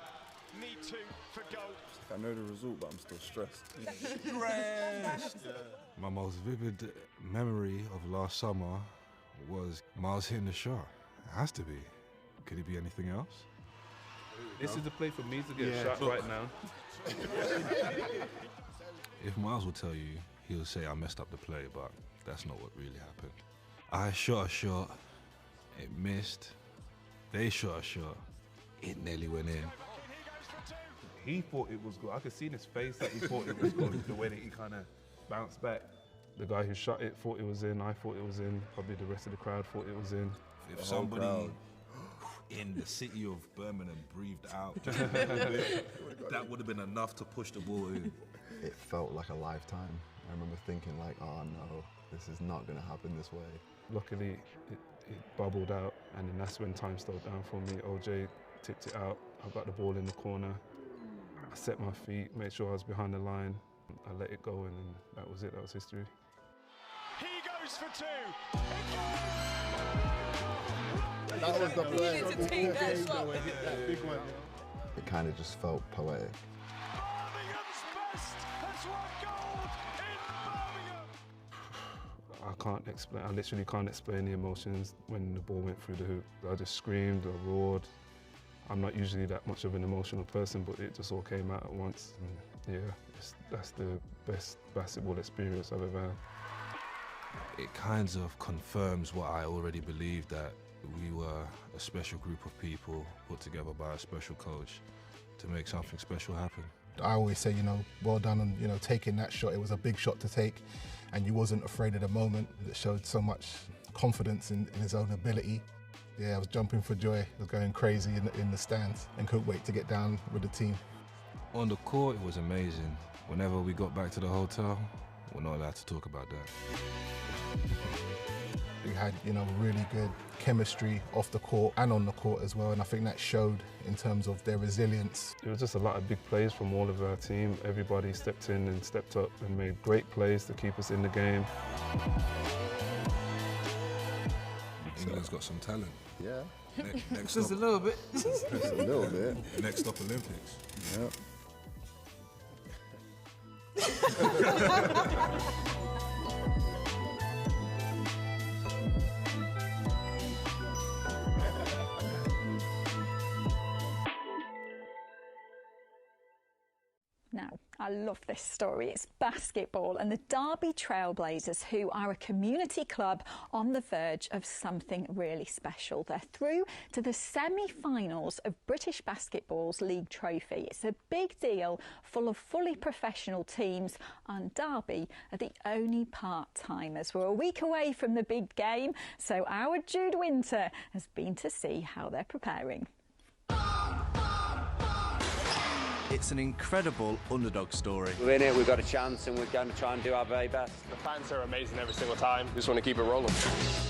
need 2 for gold. I know the result, but I'm still stressed. My most vivid memory of last summer was Miles hitting the shot. It has to be. Could it be anything else? This is the play for me to get a shot right now. If Miles will tell you, he'll say I messed up the play, but that's not what really happened. I shot a shot, it missed. They shot a shot, it nearly went in. He thought it was good. I could see in his face that he thought it was good, the way that he kind of bounced back. The guy who shot it thought it was in, I thought it was in, probably the rest of the crowd thought it was in. If somebody in the city of Birmingham breathed out, that would have been enough to push the ball in. It felt like a lifetime. I remember thinking like, oh no, this is not going to happen this way. Luckily, it bubbled out, and then that's when time slowed down for me. OJ tipped it out. I got the ball in the corner. I set my feet, made sure I was behind the line. I let it go, and then that was it. That was history. He goes for 2. That was the play. To take that shot. Big one. It kind of just felt poetic. Birmingham's best has won gold in Birmingham. I can't explain. I literally can't explain the emotions when the ball went through the hoop. I just screamed, I roared. I'm not usually that much of an emotional person, but it just all came out at once. And yeah, that's the best basketball experience I've ever had. It kind of confirms what I already believed, that we were a special group of people put together by a special coach to make something special happen. I always say, you know, well done on, you know, taking that shot. It was a big shot to take, and you wasn't afraid of the moment. It showed so much confidence in his own ability. Yeah, I was jumping for joy. I was going crazy in the stands and couldn't wait to get down with the team. On the court, it was amazing. Whenever we got back to the hotel, we're not allowed to talk about that. We had, you know, really good chemistry off the court and on the court as well, and I think that showed in terms of their resilience. It was just a lot of big plays from all of our team. Everybody stepped in and stepped up and made great plays to keep us in the game. England's got some talent. Yeah. Next Just a up, little bit. Just a little bit. next up Olympics. Yeah. Now, I love this story. It's basketball and the Derby Trailblazers, who are a community club on the verge of something really special. They're through to the semi-finals of British Basketball's League Trophy. It's a big deal, full of fully professional teams, and Derby are the only part-timers. We're a week away from the big game, so our Jude Winter has been to see how they're preparing. It's an incredible underdog story. We're in it, we've got a chance, and we're going to try and do our very best. The fans are amazing every single time. We just want to keep it rolling.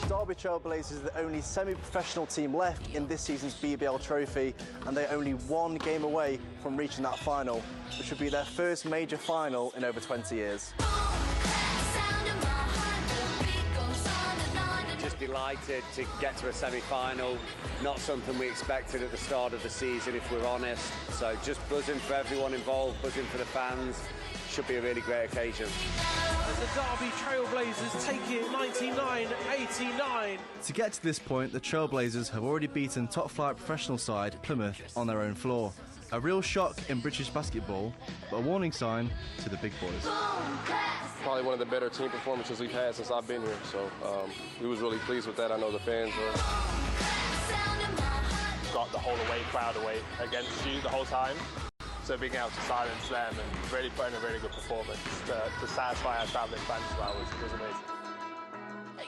Derby Trailblazers are the only semi-professional team left in this season's BBL trophy, and they're only one game away from reaching that final, which would be their first major final in over 20 years. Just delighted to get to a semi-final. Not something we expected at the start of the season, if we're honest. So just buzzing for everyone involved, buzzing for the fans. Should be a really great occasion. As the Derby Trailblazers take it 99-89. To get to this point, the Trailblazers have already beaten top-flight professional side Plymouth on their own floor. A real shock in British basketball, but a warning sign to the big boys. Probably one of the better team performances we've had since I've been here, so we was really pleased with that. I know the fans were. Got the whole away crowd away against you the whole time, so being able to silence them and really put in a really good performance to satisfy our travelling fans as well was amazing.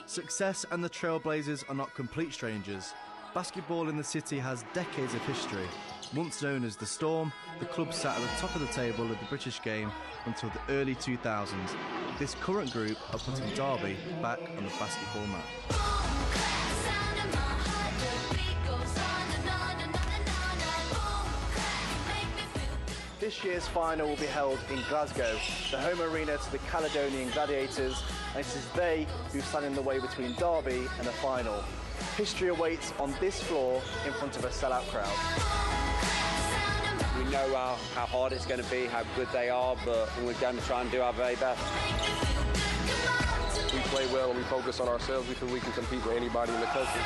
Success and the Trailblazers are not complete strangers. Basketball in the city has decades of history. Once known as the Storm, the club sat at the top of the table of the British game until the early 2000s. This current group are putting Derby back on the basketball map. This year's final will be held in Glasgow, the home arena to the Caledonian Gladiators, and it is they who stand in the way between Derby and the final. History awaits on this floor in front of a sellout crowd. We know how hard it's going to be, how good they are, but we're going to try and do our very best. We play well and we focus on ourselves. We feel we can compete with anybody in the country.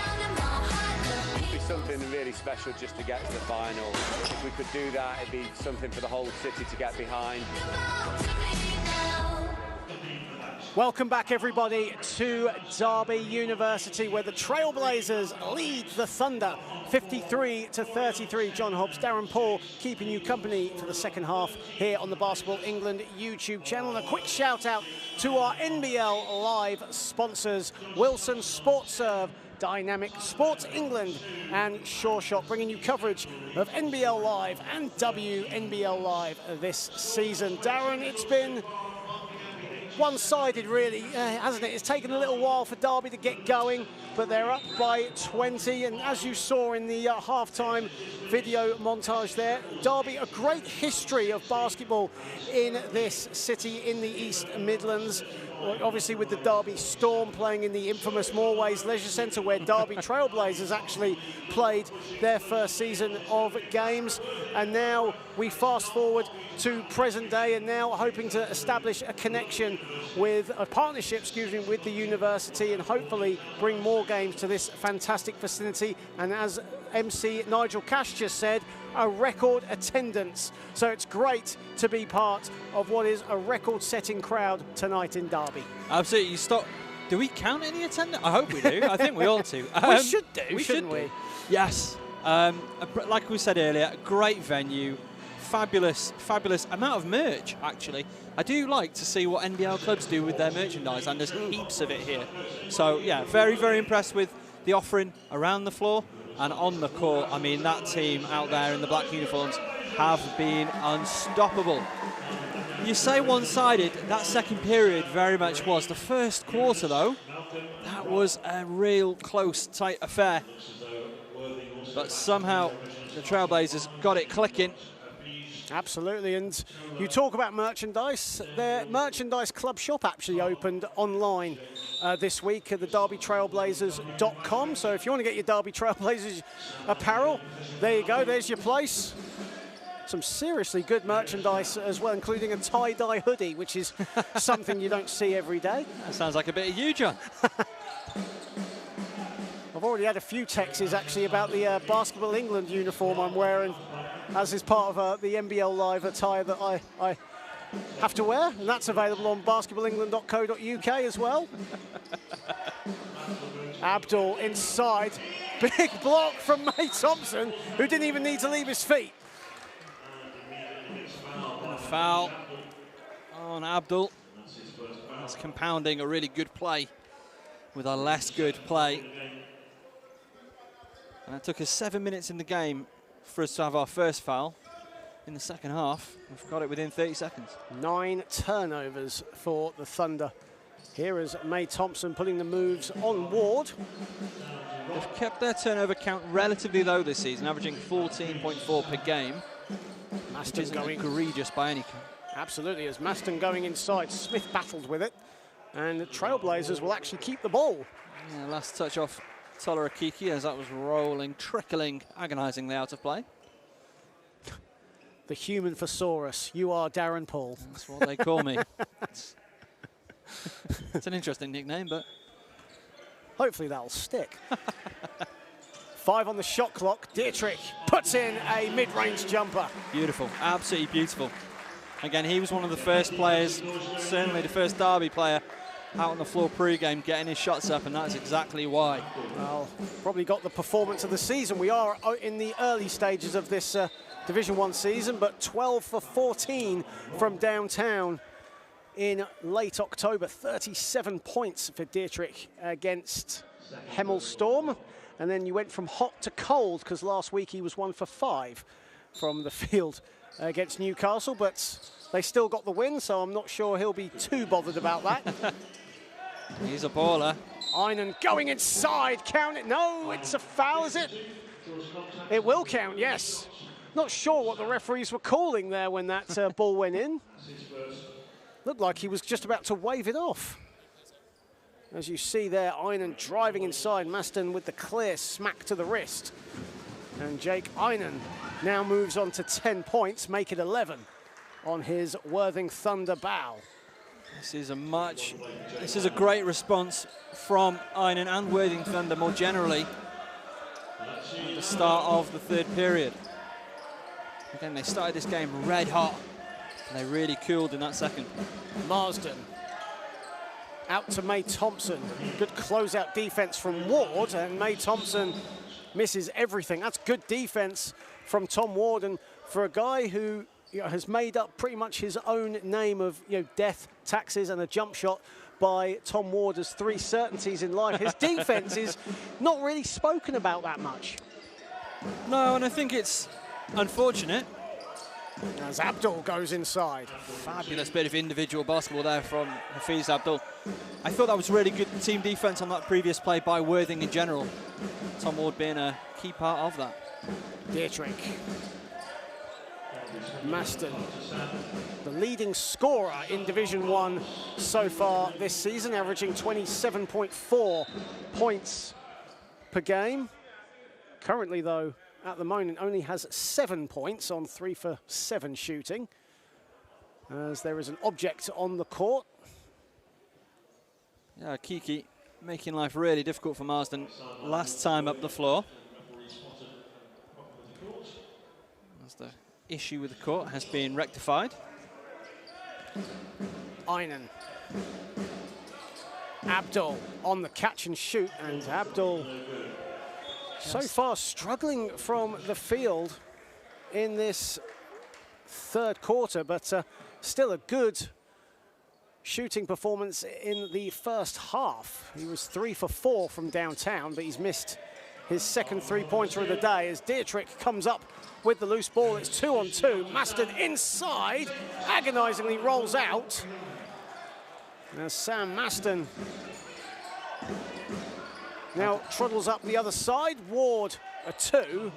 It'd be something really special just to get to the final. If we could do that, it'd be something for the whole city to get behind. Welcome back, everybody, to Derby University, where the Trailblazers lead the Thunder 53-33. John Hobbs, Darren Paul, keeping you company for the second half here on the Basketball England YouTube channel. And a quick shout out to our NBL Live sponsors, Wilson SportServe, Dynamic Sports England, and Sure Shot, bringing you coverage of NBL Live and WNBL Live this season. Darren, it's been one-sided, really, hasn't it? It's taken a little while for Derby to get going, but they're up by 20. And as you saw in the halftime video montage there, Derby, a great history of basketball in this city in the East Midlands. Obviously with the Derby Storm playing in the infamous Moorways Leisure Centre, where Derby Trailblazers actually played their first season of games. And now we fast forward to present day, and now hoping to establish a connection with a partnership, with the university, and hopefully bring more games to this fantastic vicinity. And as MC Nigel Cash just said, a record attendance. So it's great to be part of what is a record-setting crowd tonight in Derby. Absolutely. You stop. Do we count any attendance? I hope we do. I think we ought to. We should do, shouldn't we? Yes. Like we said earlier, great venue. Fabulous amount of merch, actually. I do like to see what NBL clubs do with their merchandise, and there's heaps of it here. So, yeah, very, very impressed with the offering around the floor and on the court. I mean, that team out there in the black uniforms have been unstoppable. You say one-sided, that second period very much was. The first quarter, though, that was a real close, tight affair. But somehow the Trailblazers got it clicking. Absolutely, and you talk about merchandise. Their merchandise club shop actually opened online this week at the derbytrailblazers.com. So if you want to get your Derby Trailblazers apparel, there you go, there's your place. Some seriously good merchandise as well, including a tie-dye hoodie, which is something you don't see every day. That sounds like a bit of you, John. I've already had a few texts actually about the Basketball England uniform I'm wearing, as is part of the NBL Live attire that I have to wear, and that's available on basketballengland.co.uk as well. Abdul inside, big block from May Thompson, who didn't even need to leave his feet. And a foul on Abdul. That's compounding a really good play with a less good play. And it took us 7 minutes in the game for us to have our first foul. In the second half, we've got it within 30 seconds. 9 turnovers for the Thunder. Here is May Thompson putting the moves on Ward. They've kept their turnover count relatively low this season, averaging 14.4 per game. Maston which isn't going egregious by any count. Absolutely, as Maston going inside, Smith battled with it, and the Trailblazers will actually keep the ball. Yeah, last touch off Toller Akiki as that was rolling, trickling, agonisingly out of play. The human thesaurus, you are Darren Paul. That's what they call me. It's an interesting nickname, but hopefully that'll stick. 5 on the shot clock. Dietrich puts in a mid-range jumper. Beautiful, absolutely beautiful. Again, he was one of the first players, certainly the first Derby player, out on the floor pre-game, getting his shots up, and that's exactly why. Well, probably got the performance of the season. We are in the early stages of this Division 1 season, but 12 for 14 from downtown in late October. 37 points for Dietrich against Hemel Storm. And then you went from hot to cold, because last week he was 1 for 5 from the field against Newcastle, but they still got the win, so I'm not sure he'll be too bothered about that. He's a baller. Einan going inside, count it. No, it's a foul, is it? It will count, yes. Not sure what the referees were calling there when that ball went in. Looked like he was just about to wave it off. As you see there, Einan driving inside, Maston with the clear smack to the wrist. And Jake Einan now moves on to 10 points, make it 11 on his Worthing Thunder bow. This is a great response from Einan and Worthing Thunder more generally at the start of the third period. Again, they started this game red hot, and they really cooled in that second. Marsden out to May Thompson. Good closeout defense from Ward, and May Thompson misses everything. That's good defense from Tom Ward, and for a guy who has made up pretty much his own name of death, taxes, and a jump shot by Tom Ward as 3 certainties in life. His defense is not really spoken about that much. No, and I think it's unfortunate. As Abdul goes inside. Fabulous bit of individual basketball there from Hafiz Abdul. I thought that was really good team defense on that previous play by Worthing in general. Tom Ward being a key part of that. Dietrich. Maston, the leading scorer in Division 1 so far this season, averaging 27.4 points per game. Currently, though, at the moment, only has 7 points on 3 for 7 shooting, as there is an object on the court. Yeah, Kiki making life really difficult for Marsden last time up the floor. As the issue with the court has been rectified. Einan. Abdul on the catch and shoot, and Abdul so far struggling from the field in this third quarter, but still a good shooting performance in the first half. He was 3 for 4 from downtown, but he's missed his second 3-pointer of the day as Dietrich comes up with the loose ball. It's 2-on-2. Maston inside, agonizingly rolls out. As Sam Maston now trundles up the other side. Ward a 2.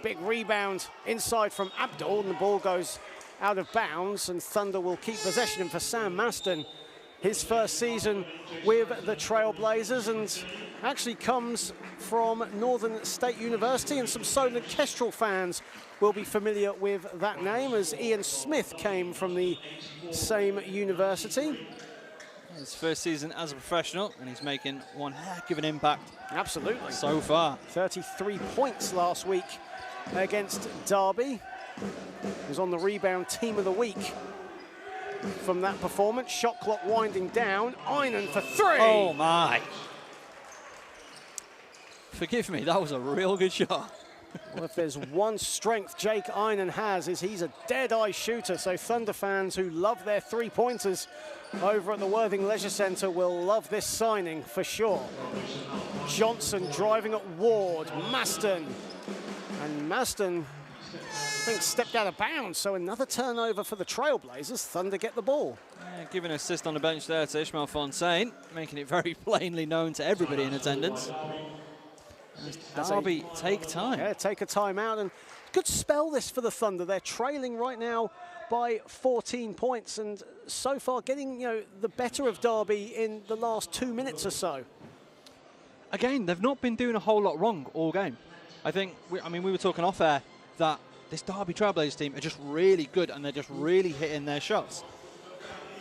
Big rebound inside from Abdul, and the ball goes out of bounds, and Thunder will keep possession. And for Sam Maston, his first season with the Trailblazers, and actually comes from Northern State University, and some Solent Kestrel fans will be familiar with that name, as Ian Smith came from the same university. His first season as a professional, and he's making one heck of an impact. Absolutely. So far. 33 points last week against Derby. He was on the rebound team of the week from that performance. Shot clock winding down. Einan for 3. Oh, my. Forgive me, that was a real good shot. Well, if there's one strength Jake Einan has, is he's a dead-eye shooter. So Thunder fans who love their three-pointers over at the Worthing Leisure Centre will love this signing for sure. Johnson driving at Ward, Maston. And Maston, I think, stepped out of bounds. So another turnover for the Trailblazers. Thunder get the ball. Yeah, giving an assist on the bench there to Ishmael Fontaine, making it very plainly known to everybody in attendance. Derby take time. Yeah, take a timeout, and good spell this for the Thunder. They're trailing right now by 14 points, and so far getting the better of Derby in the last 2 minutes or so. Again, they've not been doing a whole lot wrong all game. I think, we were talking off air that this Derby Trailblazers team are just really good, and they're just really hitting their shots.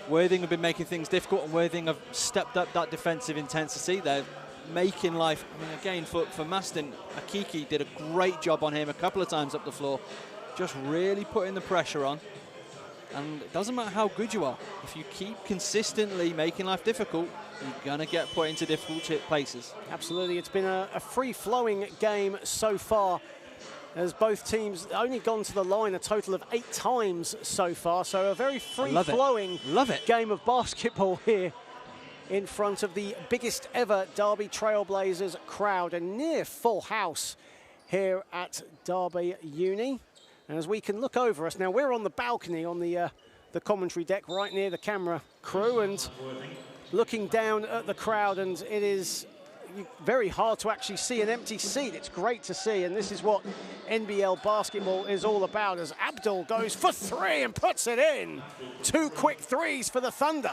Worthing have been making things difficult, and Worthing have stepped up that defensive intensity. They're making life, again, for Maston, Akiki did a great job on him a couple of times up the floor, just really putting the pressure on. And it doesn't matter how good you are, if you keep consistently making life difficult, you're going to get put into difficult places. Absolutely, it's been a free-flowing game so far, as both teams only gone to the line a total of 8 times so far, so a very free-flowing game of basketball here in front of the biggest ever Derby Trailblazers crowd. A near full house here at Derby Uni. And as we can look over us, now we're on the balcony on the commentary deck right near the camera crew, and looking down at the crowd, and it is very hard to actually see an empty seat. It's great to see, and this is what NBL basketball is all about, as Abdul goes for 3 and puts it in. 2 quick threes for the Thunder.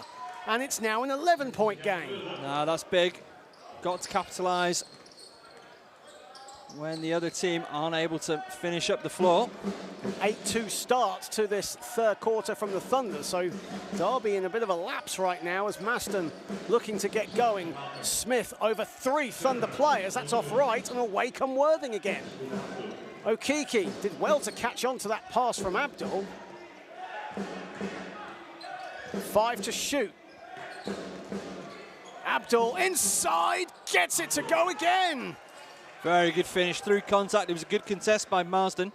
And it's now an 11-point game. No, that's big. Got to capitalise when the other team aren't able to finish up the floor. 8-2 start to this third quarter from the Thunder. So Derby in a bit of a lapse right now as Maston looking to get going. Smith over 3 Thunder players. That's off right, and away come Worthing again. Okiki did well to catch on to that pass from Abdul. 5 to shoot. Abdul inside, gets it to go again. Very good finish through contact. It was a good contest by Marsden.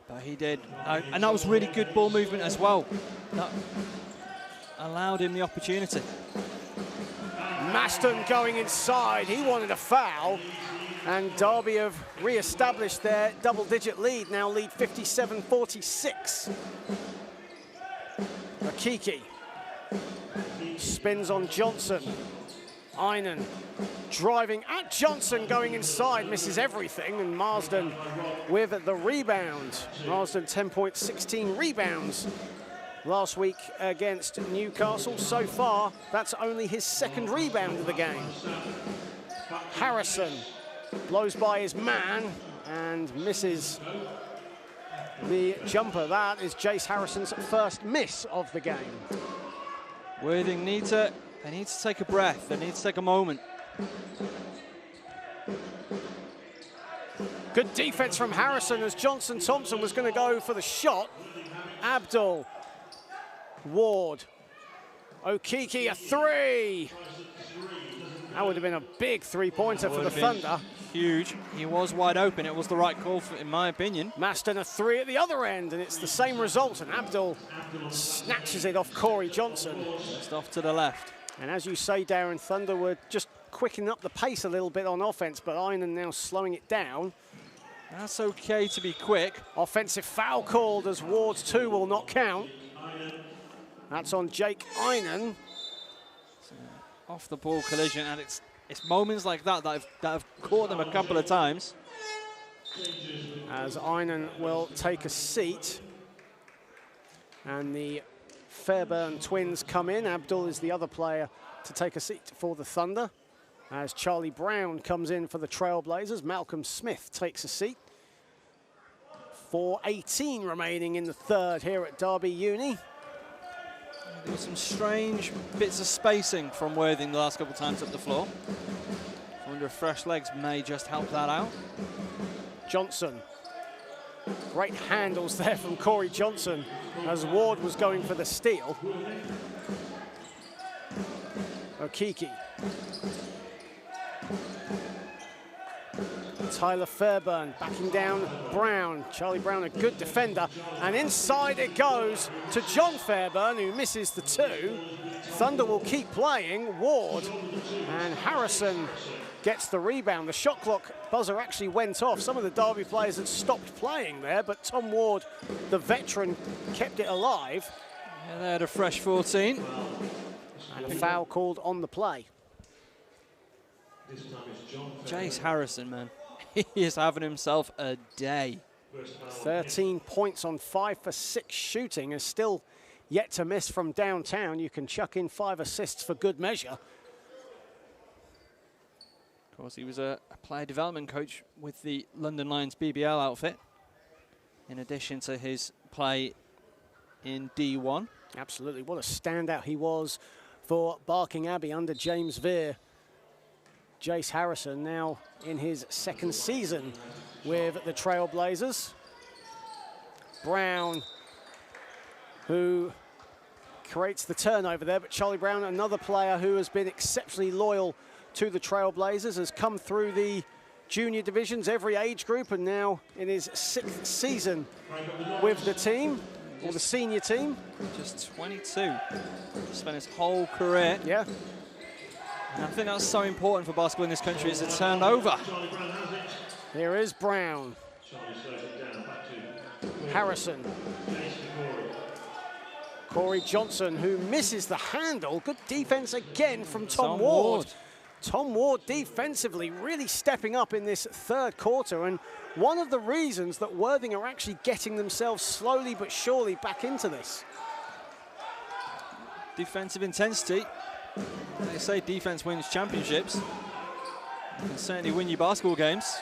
But he did, and that was really good ball movement as well. That allowed him the opportunity. Maston going inside, he wanted a foul. And Derby have re-established their double-digit lead, now lead 57-46. Akiki spins on Johnson. Einan driving at Johnson, going inside, misses everything, and Marsden with the rebound. Marsden 10 points, 16 rebounds last week against Newcastle. So far, that's only his 2nd rebound of the game. Harrison blows by his man and misses the jumper. That is Jace Harrison's first miss of the game. Worthing need to take a breath. They need to take a moment. Good defense from Harrison as Johnson Thompson was going to go for the shot. Abdul, Ward, Okiki a 3. That would have been a big 3-pointer for the Thunder. Huge. He was wide open. It was the right call, in my opinion. Maston a 3 at the other end, and it's the same result. And Abdul snatches it off Corey Johnson. Just off to the left. And as you say, Darren, Thunder were just quickening up the pace a little bit on offense, but Einan now slowing it down. That's okay to be quick. Offensive foul called as Ward's 2 will not count. That's on Jake Einan. Off the ball collision, and it's moments like that that have caught them a couple of times. As Einan will take a seat, and the Fairburn twins come in. Abdul is the other player to take a seat for the Thunder. As Charlie Brown comes in for the Trailblazers, Malcolm Smith takes a seat. 4:18 remaining in the third here at Derby Uni. There were some strange bits of spacing from Worthing the last couple of times up the floor. I wonder if fresh legs may just help that out. Johnson Great handles there from Corey Johnson as Ward was going for the steal. Okiki. Tyler Fairburn backing down Brown. Charlie Brown, a good defender. And inside it goes to John Fairburn, who misses the two. Thunder will keep playing. Ward and Harrison gets the rebound. The shot clock buzzer actually went off. Some of the Derby players had stopped playing there, but Tom Ward, the veteran, kept it alive. Yeah, they had a fresh 14. And a foul called on the play. Jace Harrison, man. He is having himself a day. 13 points on 5 for 6 shooting, is still yet to miss from downtown. You can chuck in 5 assists for good measure. Of course, he was a player development coach with the London Lions BBL outfit, in addition to his play in D1. Absolutely, what a standout he was for Barking Abbey under James Veer. Jace Harrison now in his 2nd season with the Trailblazers. Brown, who creates the turnover there, but Charlie Brown, another player who has been exceptionally loyal to the Trailblazers, has come through the junior divisions, every age group, and now in his 6th season with the team, or the senior team. Just 22. Spent his whole career. Yeah. And I think that's so important for basketball in this country, is a turnover. Here is Brown. Harrison. Corey Johnson, who misses the handle. Good defense again from Tom Ward. Tom Ward defensively really stepping up in this 3rd quarter, and one of the reasons that Worthing are actually getting themselves slowly but surely back into this. Defensive intensity. They say defense wins championships. You can certainly win your basketball games.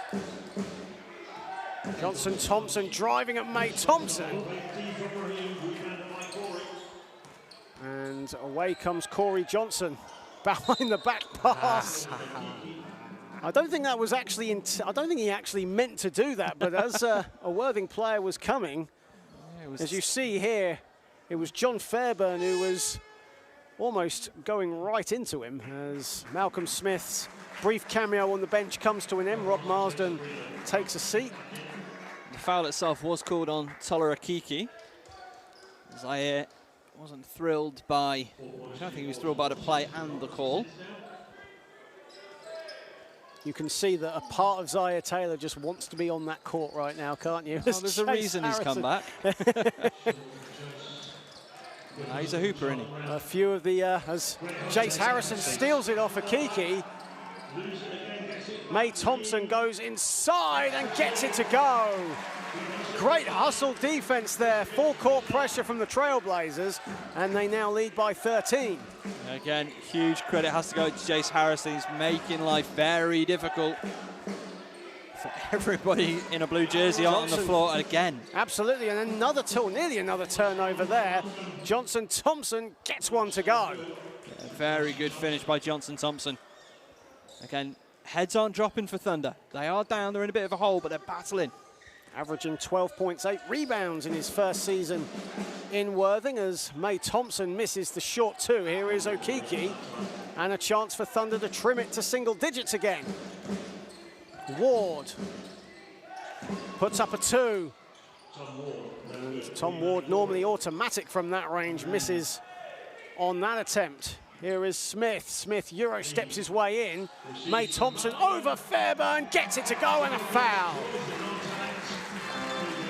Johnson Thompson driving at May Thompson. And away comes Corey Johnson. Behind the back pass. I don't think that was actually, I don't think he actually meant to do that, but as a Worthing player was coming, as you see here, it was John Fairburn who was almost going right into him as Malcolm Smith's brief cameo on the bench comes to an end. Rob Marsden takes a seat. The foul itself was called on Tola Akiki. Zaire wasn't thrilled by, I don't think he was thrilled by the play and the call. You can see that a part of Zaire Taylor just wants to be on that court right now, can't you? Oh, there's a reason he's come back. He's a hooper, isn't he? A few of the, as Jace Harrison steals it off Akiki. May Thompson goes inside and gets it to go. Great hustle defense there. Full court pressure from the Trailblazers, and they now lead by 13. Again, huge credit has to go to Jace Harrison. He's making life very difficult for everybody in a blue jersey on the floor again. Absolutely, and another nearly another turnover there. Johnson Thompson gets one to go. Yeah, very good finish by Johnson Thompson. Again, heads aren't dropping for Thunder. They are down, they're in a bit of a hole, but they're battling. Averaging 12 points, 8 rebounds in his 1st season in Worthing as May Thompson misses the short 2. Here is Okiki, and a chance for Thunder to trim it to single digits again. Ward puts up a 2. And Tom Ward, normally automatic from that range, misses on that attempt. Here is Smith. Smith Euro steps his way in. May Thompson over Fairburn, gets it to go, and a foul.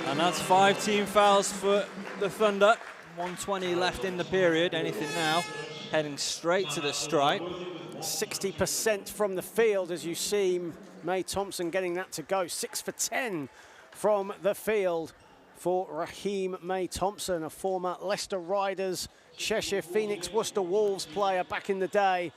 And that's 5 team fouls for the Thunder. 1:20 left in the period. Anything now, heading straight to the stripe. 60% from the field, as you see May Thompson getting that to go. 6 for 10 from the field for Raheem May Thompson, a former Leicester Riders, Cheshire Phoenix, Worcester Wolves player back in the day.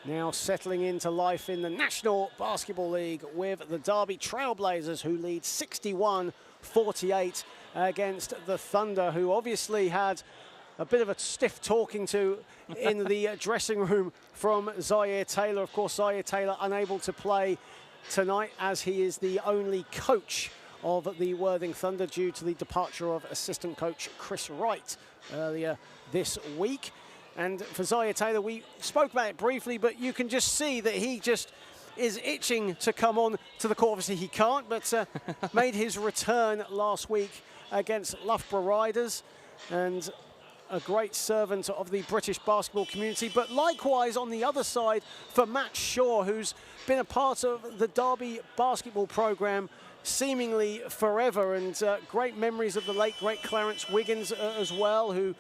Now settling into life in the National Basketball League with the Derby Trailblazers, who lead 61-48 against the Thunder, who obviously had a bit of a stiff talking to in the dressing room from Zaire Taylor. Of course, Zaire Taylor unable to play tonight as he is the only coach of the Worthing Thunder due to the departure of assistant coach Chris Wright earlier this week. And for Zaya Taylor, we spoke about it briefly, but you can just see that he just is itching to come on to the court. Obviously he can't, but made his return last week against Loughborough Riders, and a great servant of the British basketball community. But likewise on the other side for Matt Shaw, who's been a part of the Derby basketball program seemingly forever, and great memories of the late great Clarence Wiggins as well, who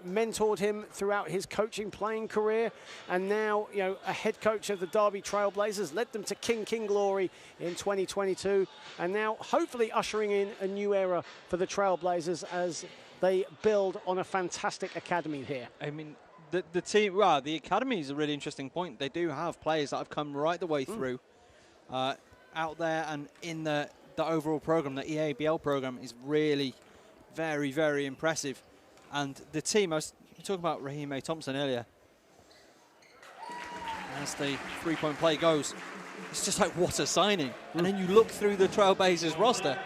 mentored him throughout his coaching playing career, and now a head coach of the Derby Trailblazers, led them to King glory in 2022, and now hopefully ushering in a new era for the Trailblazers as they build on a fantastic academy here. I mean, the team, well, the academy is a really interesting point. They do have players that have come right the way through out there, and in the overall program, the EABL program is really very, very impressive. And the team, I was talking about Raheem Thompson earlier. As the three-point play goes, it's just like, what a signing. And then you look through the Trailblazers roster,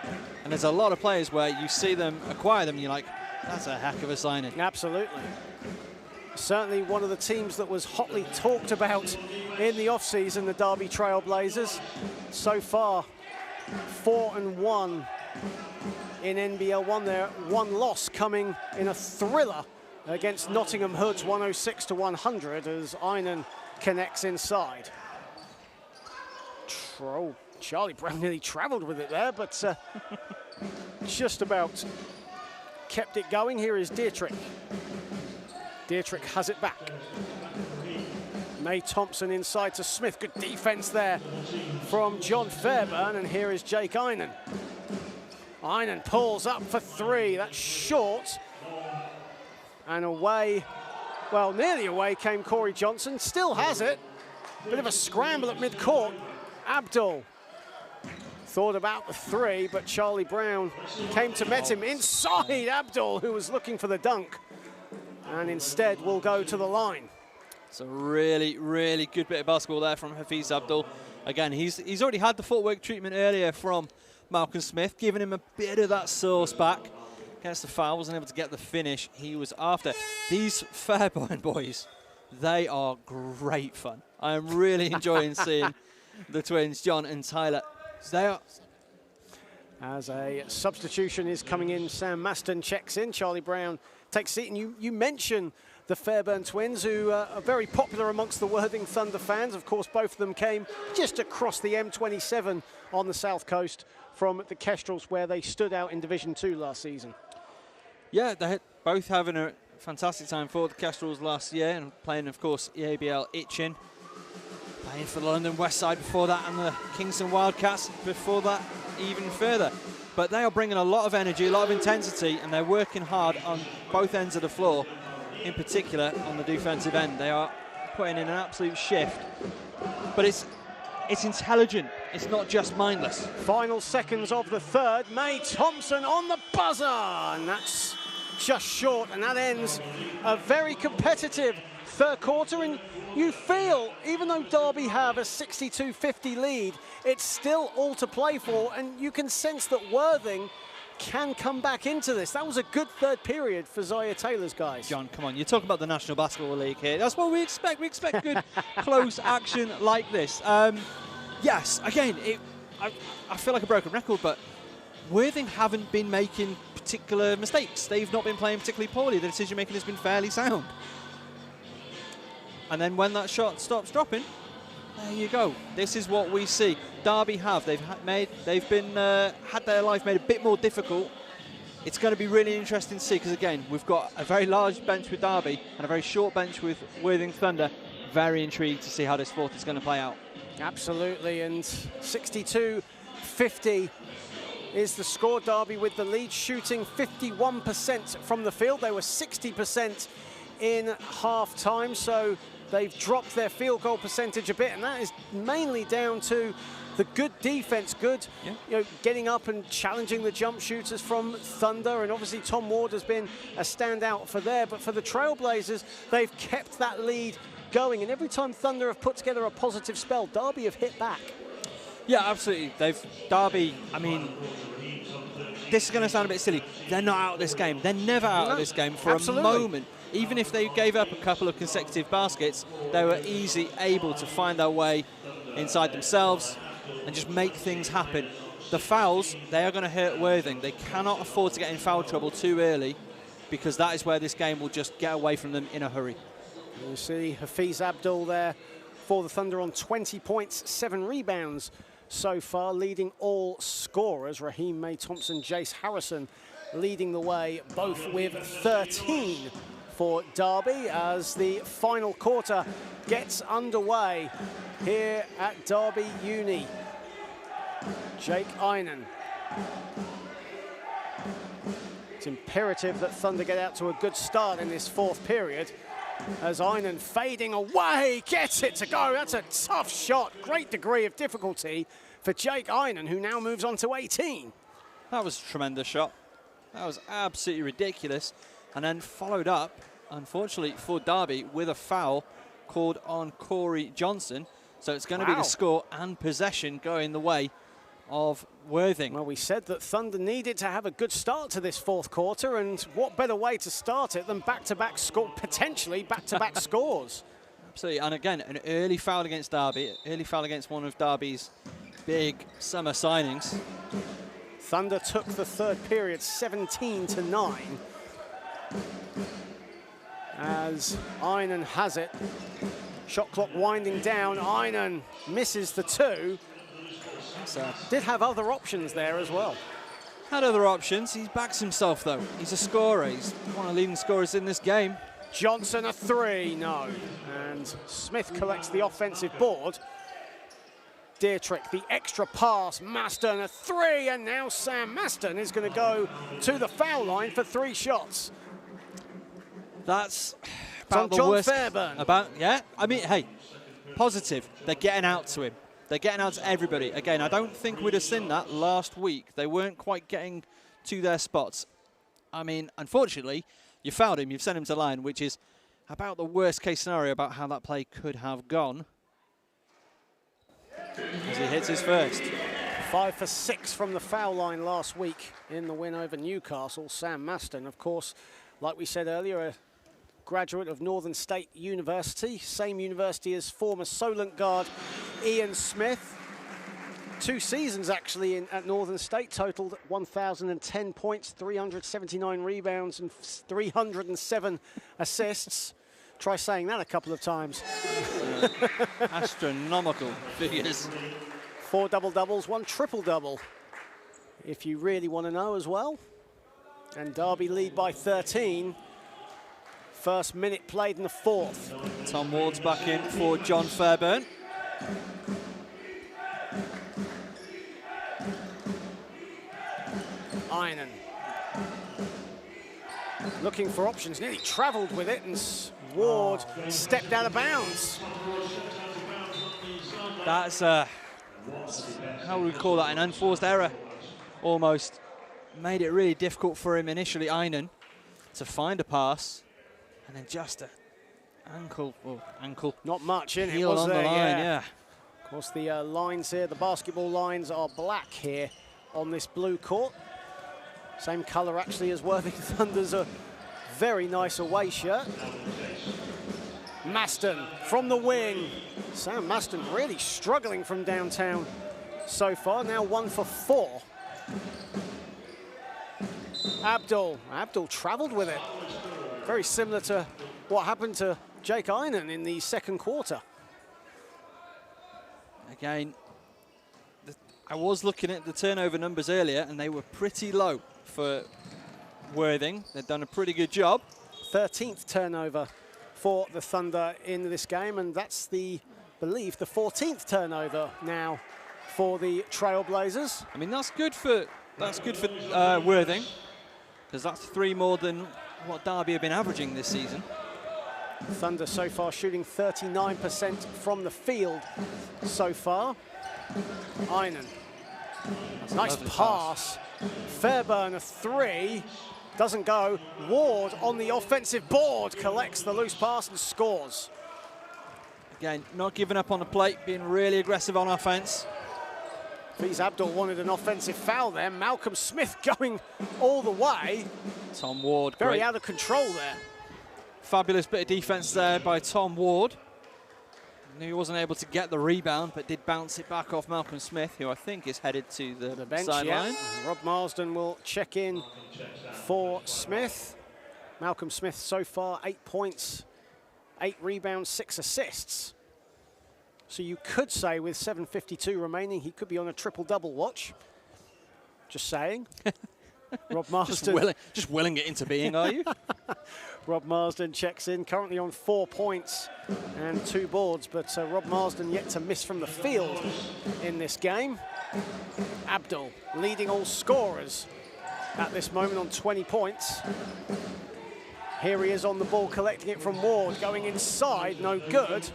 and there's a lot of players where you see them acquire them, and you're like, that's a heck of a signing. Absolutely. Certainly one of the teams that was hotly talked about in the offseason, the Derby Trailblazers. So far, 4-1 in NBL1. Their one loss coming in a thriller against Nottingham Hoods, 106-100, as Einan connects inside. Charlie Brown nearly travelled with it there, but just about kept it going. Here is Dietrich. Dietrich has it back. May Thompson inside to Smith. Good defense there from John Fairburn, and here is Jake Einan. Einan pulls up for three. That's short. And away, well, nearly away came Corey Johnson. Still has it. Bit of a scramble at midcourt. Abdul thought about the three, but Charlie Brown came to met him inside. Abdul, who was looking for the dunk, and instead will go to the line. It's a really, really good bit of basketball there from Hafiz Abdul. Again, he's already had the footwork treatment earlier from Malcolm Smith, giving him a bit of that sauce back. Against the foul, wasn't able to get the finish he was after. These Fairbairn boys, they are great fun. I am really enjoying seeing the twins, John and Tyler. They are. As a substitution is coming in, Sam Maston checks in. Charlie Brown takes seat, and you mention the Fairbairn twins, who are very popular amongst the Worthing Thunder fans. Of course, both of them came just across the M27 on the south coast from the Kestrels, where they stood out in Division 2 last season. Yeah, they're both having a fantastic time for the Kestrels last year, and playing, of course, EABL Itchin. Playing for the London West Side before that, and the Kingston Wildcats before that even further. But they are bringing a lot of energy, a lot of intensity, and they're working hard on both ends of the floor, in particular on the defensive end. They are putting in an absolute shift. But it's intelligent. It's not just mindless. Final seconds of the third. May Thompson on the buzzer, and that's just short, and that ends a very competitive third quarter. And you feel, even though Derby have a 62-50 lead, it's still all to play for, and you can sense that Worthing can come back into this. That was a good third period for Zaya Taylor's guys. John, come on, you're talking about the National Basketball League here. That's what we expect. We expect good, close action like this. Yes, again, I feel like a broken record, but Worthing haven't been making particular mistakes. They've not been playing particularly poorly. The decision-making has been fairly sound. And then when that shot stops dropping, there you go. This is what we see. Derby have. They've had their life made a bit more difficult. It's going to be really interesting to see, because again, we've got a very large bench with Derby and a very short bench with Worthing Thunder. Very intrigued to see how this fourth is going to play out. Absolutely, and 62-50 is the score. Derby with the lead, shooting 51% from the field. They were 60% in half-time, so they've dropped their field goal percentage a bit, and that is mainly down to the good defense, getting up and challenging the jump shooters from Thunder, and obviously Tom Ward has been a standout for there. But for the Trailblazers, they've kept that lead going, and every time Thunder have put together a positive spell, Derby have hit back. Yeah, absolutely. Derby, I mean, this is going to sound a bit silly. They're not out of this game. They're never out of this game for a moment. Even if they gave up a couple of consecutive baskets, they were easily able to find their way inside themselves and just make things happen. The fouls, they are going to hurt Worthing. They cannot afford to get in foul trouble too early, because that is where this game will just get away from them in a hurry. You see Hafiz Abdul there for the Thunder on 20 points, 7 rebounds so far, leading all scorers. Raheem May Thompson, Jace Harrison leading the way, both with 13 for Derby as the final quarter gets underway here at Derby Uni. Jake Einan. It's imperative that Thunder get out to a good start in this fourth period, as Einan fading away, gets it to go. That's a tough shot, great degree of difficulty for Jake Einan, who now moves on to 18. That was a tremendous shot. That was absolutely ridiculous. And then followed up, unfortunately for Derby, with a foul called on Corey Johnson. So it's going to be the score and possession going the way of Worthing. Well, we said that Thunder needed to have a good start to this fourth quarter, and what better way to start it than back-to-back score, potentially back-to-back scores. Absolutely, and again, an early foul against Derby, early foul against one of Derby's big summer signings. Thunder took the third period 17-9. As Einan has it. Shot clock winding down. Einan misses the two. So did have other options there as well. Had other options. He backs himself, though. He's a scorer. He's one of the leading scorers in this game. Johnson a three, no. And Smith collects the offensive board. Dietrich, the extra pass. Maston a three, and now Sam Maston is going to go to the foul line for 3 shots. That's about the John worst. Fairburn. Yeah, I mean, hey, positive. They're getting out to him. They're getting out to everybody. Again, I don't think we'd have seen that last week. They weren't quite getting to their spots. I mean, unfortunately, you fouled him. You've sent him to line, which is about the worst case scenario about how that play could have gone. As he hits his first. 5 for 6 from the foul line last week in the win over Newcastle. Sam Maston, of course, like we said earlier, a graduate of Northern State University, same university as former Solent guard Ian Smith. 2 seasons actually at Northern State, totaled 1,010 points, 379 rebounds and 307 assists. Try saying that a couple of times. Astronomical figures. 4 double-doubles, 1 triple-double, if you really want to know as well. And Derby lead by 13. First minute played in the fourth. Tom Ward's back in for John Fairburn. Einan. Looking for options, nearly travelled with it, and Ward stepped out of bounds. That's, how would we call that, an unforced error, almost. Made it really difficult for him initially, Einan, to find a pass. And then just an ankle. Not much in it, heel was on there? the line, yeah. Of course, the lines here, the basketball lines are black here on this blue court. Same colour, actually, as Worthing Thunder's a very nice away shirt. Maston from the wing. Sam Maston really struggling from downtown so far. Now 1 for 4. Abdul travelled with it. Very similar to what happened to Jake Einan in the second quarter. Again, I was looking at the turnover numbers earlier, and they were pretty low for Worthing. They've done a pretty good job. 13th turnover for the Thunder in this game, and that's I believe, the 14th turnover now for the Trailblazers. I mean, that's good for Worthing, because that's 3 more than what Derby have been averaging this season. Thunder so far shooting 39% from the field so far. Einan. Nice pass. Fairburn a 3. Doesn't go. Ward on the offensive board collects the loose pass and scores. Again, not giving up on the plate, being really aggressive on offense. Hafiz Abdul wanted an offensive foul there. Malcolm Smith going all the way. Tom Ward, very great. out of control there. Fabulous bit of defense there by Tom Ward. Knew he wasn't able to get the rebound, but did bounce it back off Malcolm Smith, who I think is headed to the bench. sideline. Yeah. Rob Marsden will check in for Smith. Malcolm Smith so far 8 points, 8 rebounds, 6 assists. So you could say with 7:52 remaining, he could be on a triple-double watch. Just saying. Rob Marsden. just willing it into being, are you? Rob Marsden checks in, currently on 4 points and 2 boards, but Rob Marsden yet to miss from the field in this game. Abdul leading all scorers at this moment on 20 points. Here he is on the ball, collecting it from Ward, going inside, no good.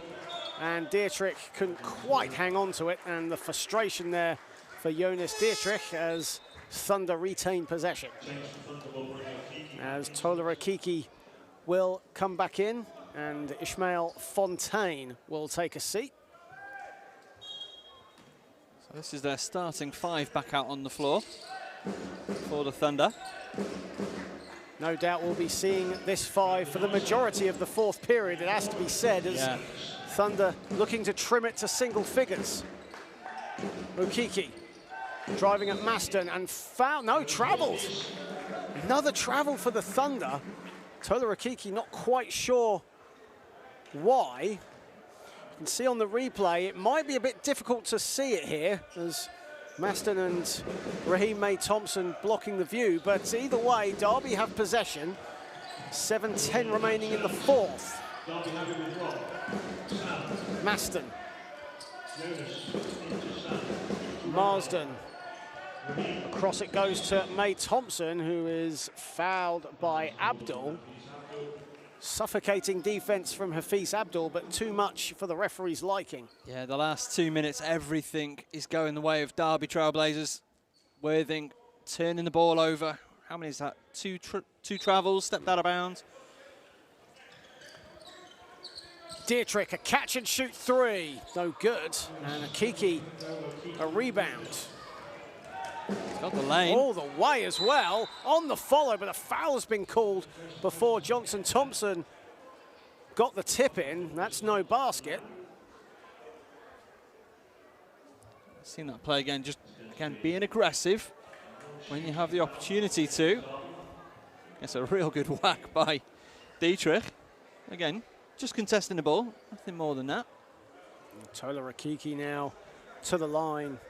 And Dietrich couldn't quite hang on to it, and the frustration there for Jonas Dietrich as Thunder retain possession. As Tola Rakiki will come back in, and Ishmael Fontaine will take a seat. So this is their starting 5 back out on the floor for the Thunder. No doubt we'll be seeing this 5 for the majority of the 4th period, it has to be said, as Thunder looking to trim it to single figures. Rakiki driving at Maston and foul, no, travelled. Another travel for the Thunder. Tola Rakiki not quite sure why. You can see on the replay, it might be a bit difficult to see it here as Maston and Raheem May Thompson blocking the view, but either way, Derby have possession. 7:10 remaining in the 4th. Maston. Marsden. Across it goes to May Thompson, who is fouled by Abdul. Suffocating defense from Hafiz Abdul, but too much for the referee's liking. Yeah, the last 2 minutes, everything is going the way of Derby Trailblazers. Worthing turning the ball over. How many is that? Two travels, stepped out of bounds. Dietrich, a catch and shoot 3. No good. And Akiki, a rebound. He's got the lane. All the way as well. On the follow, but a foul has been called before Johnson Thompson got the tip in. That's no basket. Seen that play again, just again being aggressive when you have the opportunity to. It's a real good whack by Dietrich. Again, just contesting the ball, nothing more than that. Tola Rakiki now to the line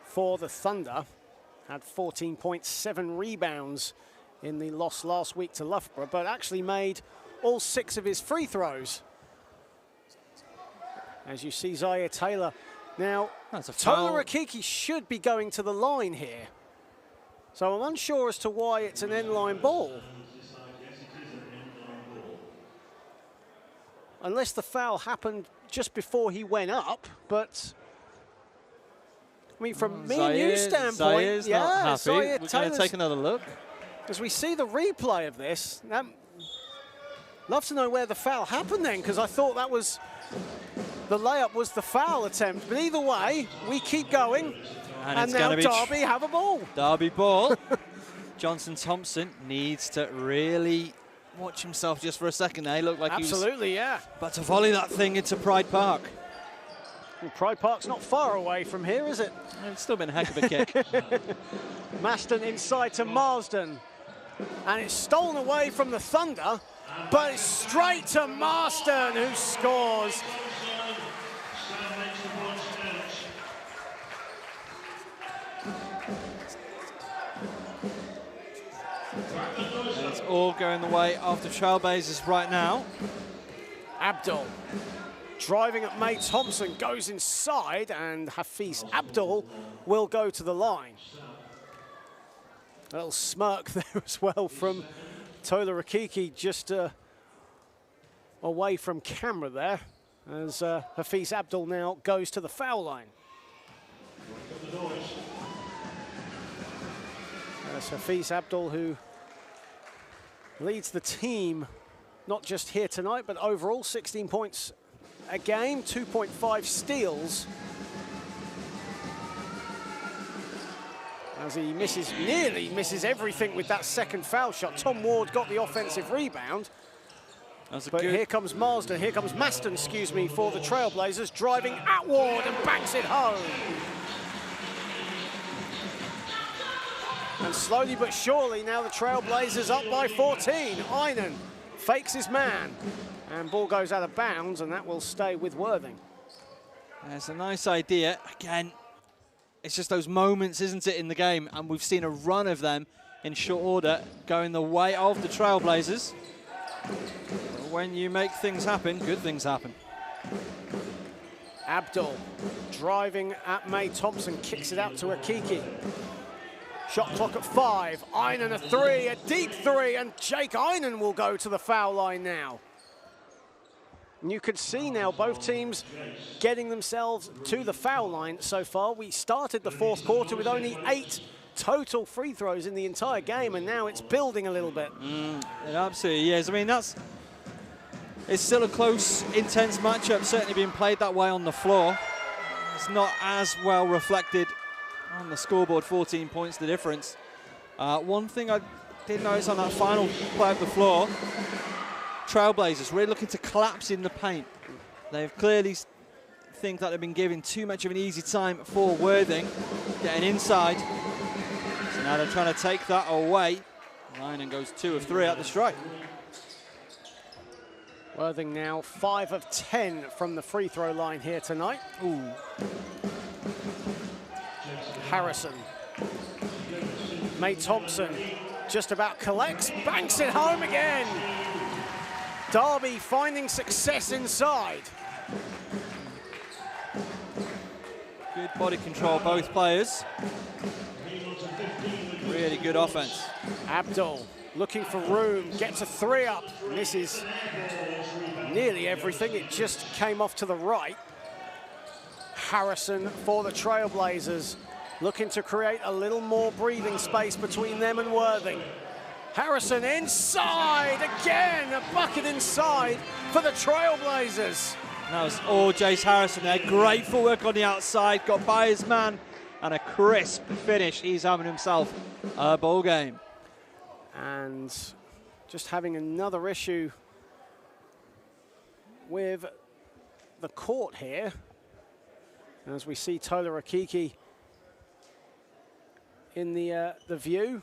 for the Thunder. Had 14.7 rebounds in the loss last week to Loughborough, but actually made all 6 of his free throws. As you see, Zaire Taylor. Now, Tola Rakiki should be going to the line here. So I'm unsure as to why it's an end-line ball. Unless the foul happened just before he went up, but I mean, from me and you standpoint, Zaire's not happy. We're going to take another look. As we see the replay of this, love to know where the foul happened then, because I thought that was the layup was the foul attempt. But either way, we keep going, and now Derby have a ball. Derby ball. Johnson Thompson needs to really watch himself just for a second there. He looked like he was about to volley that thing into Pride Park. Well, Pride Park's not far away from here, is it? It's still been a heck of a kick. Maston inside to Marsden. And it's stolen away from the Thunder, but it's straight to Marsden, who scores. And it's all going the way of the Trailblazers right now. Abdul driving at May Thompson, goes inside, and Hafiz Abdul will go to the line. A little smirk there as well from Tola Rakiki, just away from camera there, as Hafiz Abdul now goes to the foul line. That's Hafiz Abdul, who leads the team, not just here tonight, but overall, 16 points a game, 2.5 steals. as he nearly misses everything with that second foul shot. Tom Ward got the offensive rebound. But here comes Marsden, here comes Maston, excuse me, for the Trailblazers, driving at Ward and banks it home. And slowly but surely, now the Trailblazers up by 14. Einan fakes his man, and ball goes out of bounds, and that will stay with Worthing. It's a nice idea. Again, it's just those moments, isn't it, in the game? And we've seen a run of them in short order going the way of the Trailblazers. But when you make things happen, good things happen. Abdul driving at May Thompson, kicks it out to Akiki. Shot clock at 5. Einan a 3, a deep 3, and Jake Einan will go to the foul line now. And you can see now both teams getting themselves to the foul line so far. We started the fourth quarter with only 8 total free throws in the entire game, and now it's building a little bit. It absolutely is. I mean, it's still a close, intense matchup, certainly being played that way on the floor. It's not as well reflected on the scoreboard, 14 points the difference. One thing I did notice on that final play of the floor, Trailblazers really looking to collapse in the paint. They've clearly think that they've been given too much of an easy time for Worthing, getting inside. So now they're trying to take that away. Einan goes 2 of 3 at the strike. Worthing now 5 of 10 from the free throw line here tonight. Ooh. Harrison. May Thompson just about collects, banks it home again. Derby finding success inside. Good body control, both players. Really good offense. Abdul looking for room, gets a 3 up. Misses nearly everything, it just came off to the right. Harrison for the Trailblazers, looking to create a little more breathing space between them and Worthing. Harrison inside again, a bucket inside for the Trailblazers. That was all Jace Harrison there. Great footwork on the outside, got by his man, and a crisp finish. He's having himself a ball game. And just having another issue with the court here, as we see Tola Akiki in the view.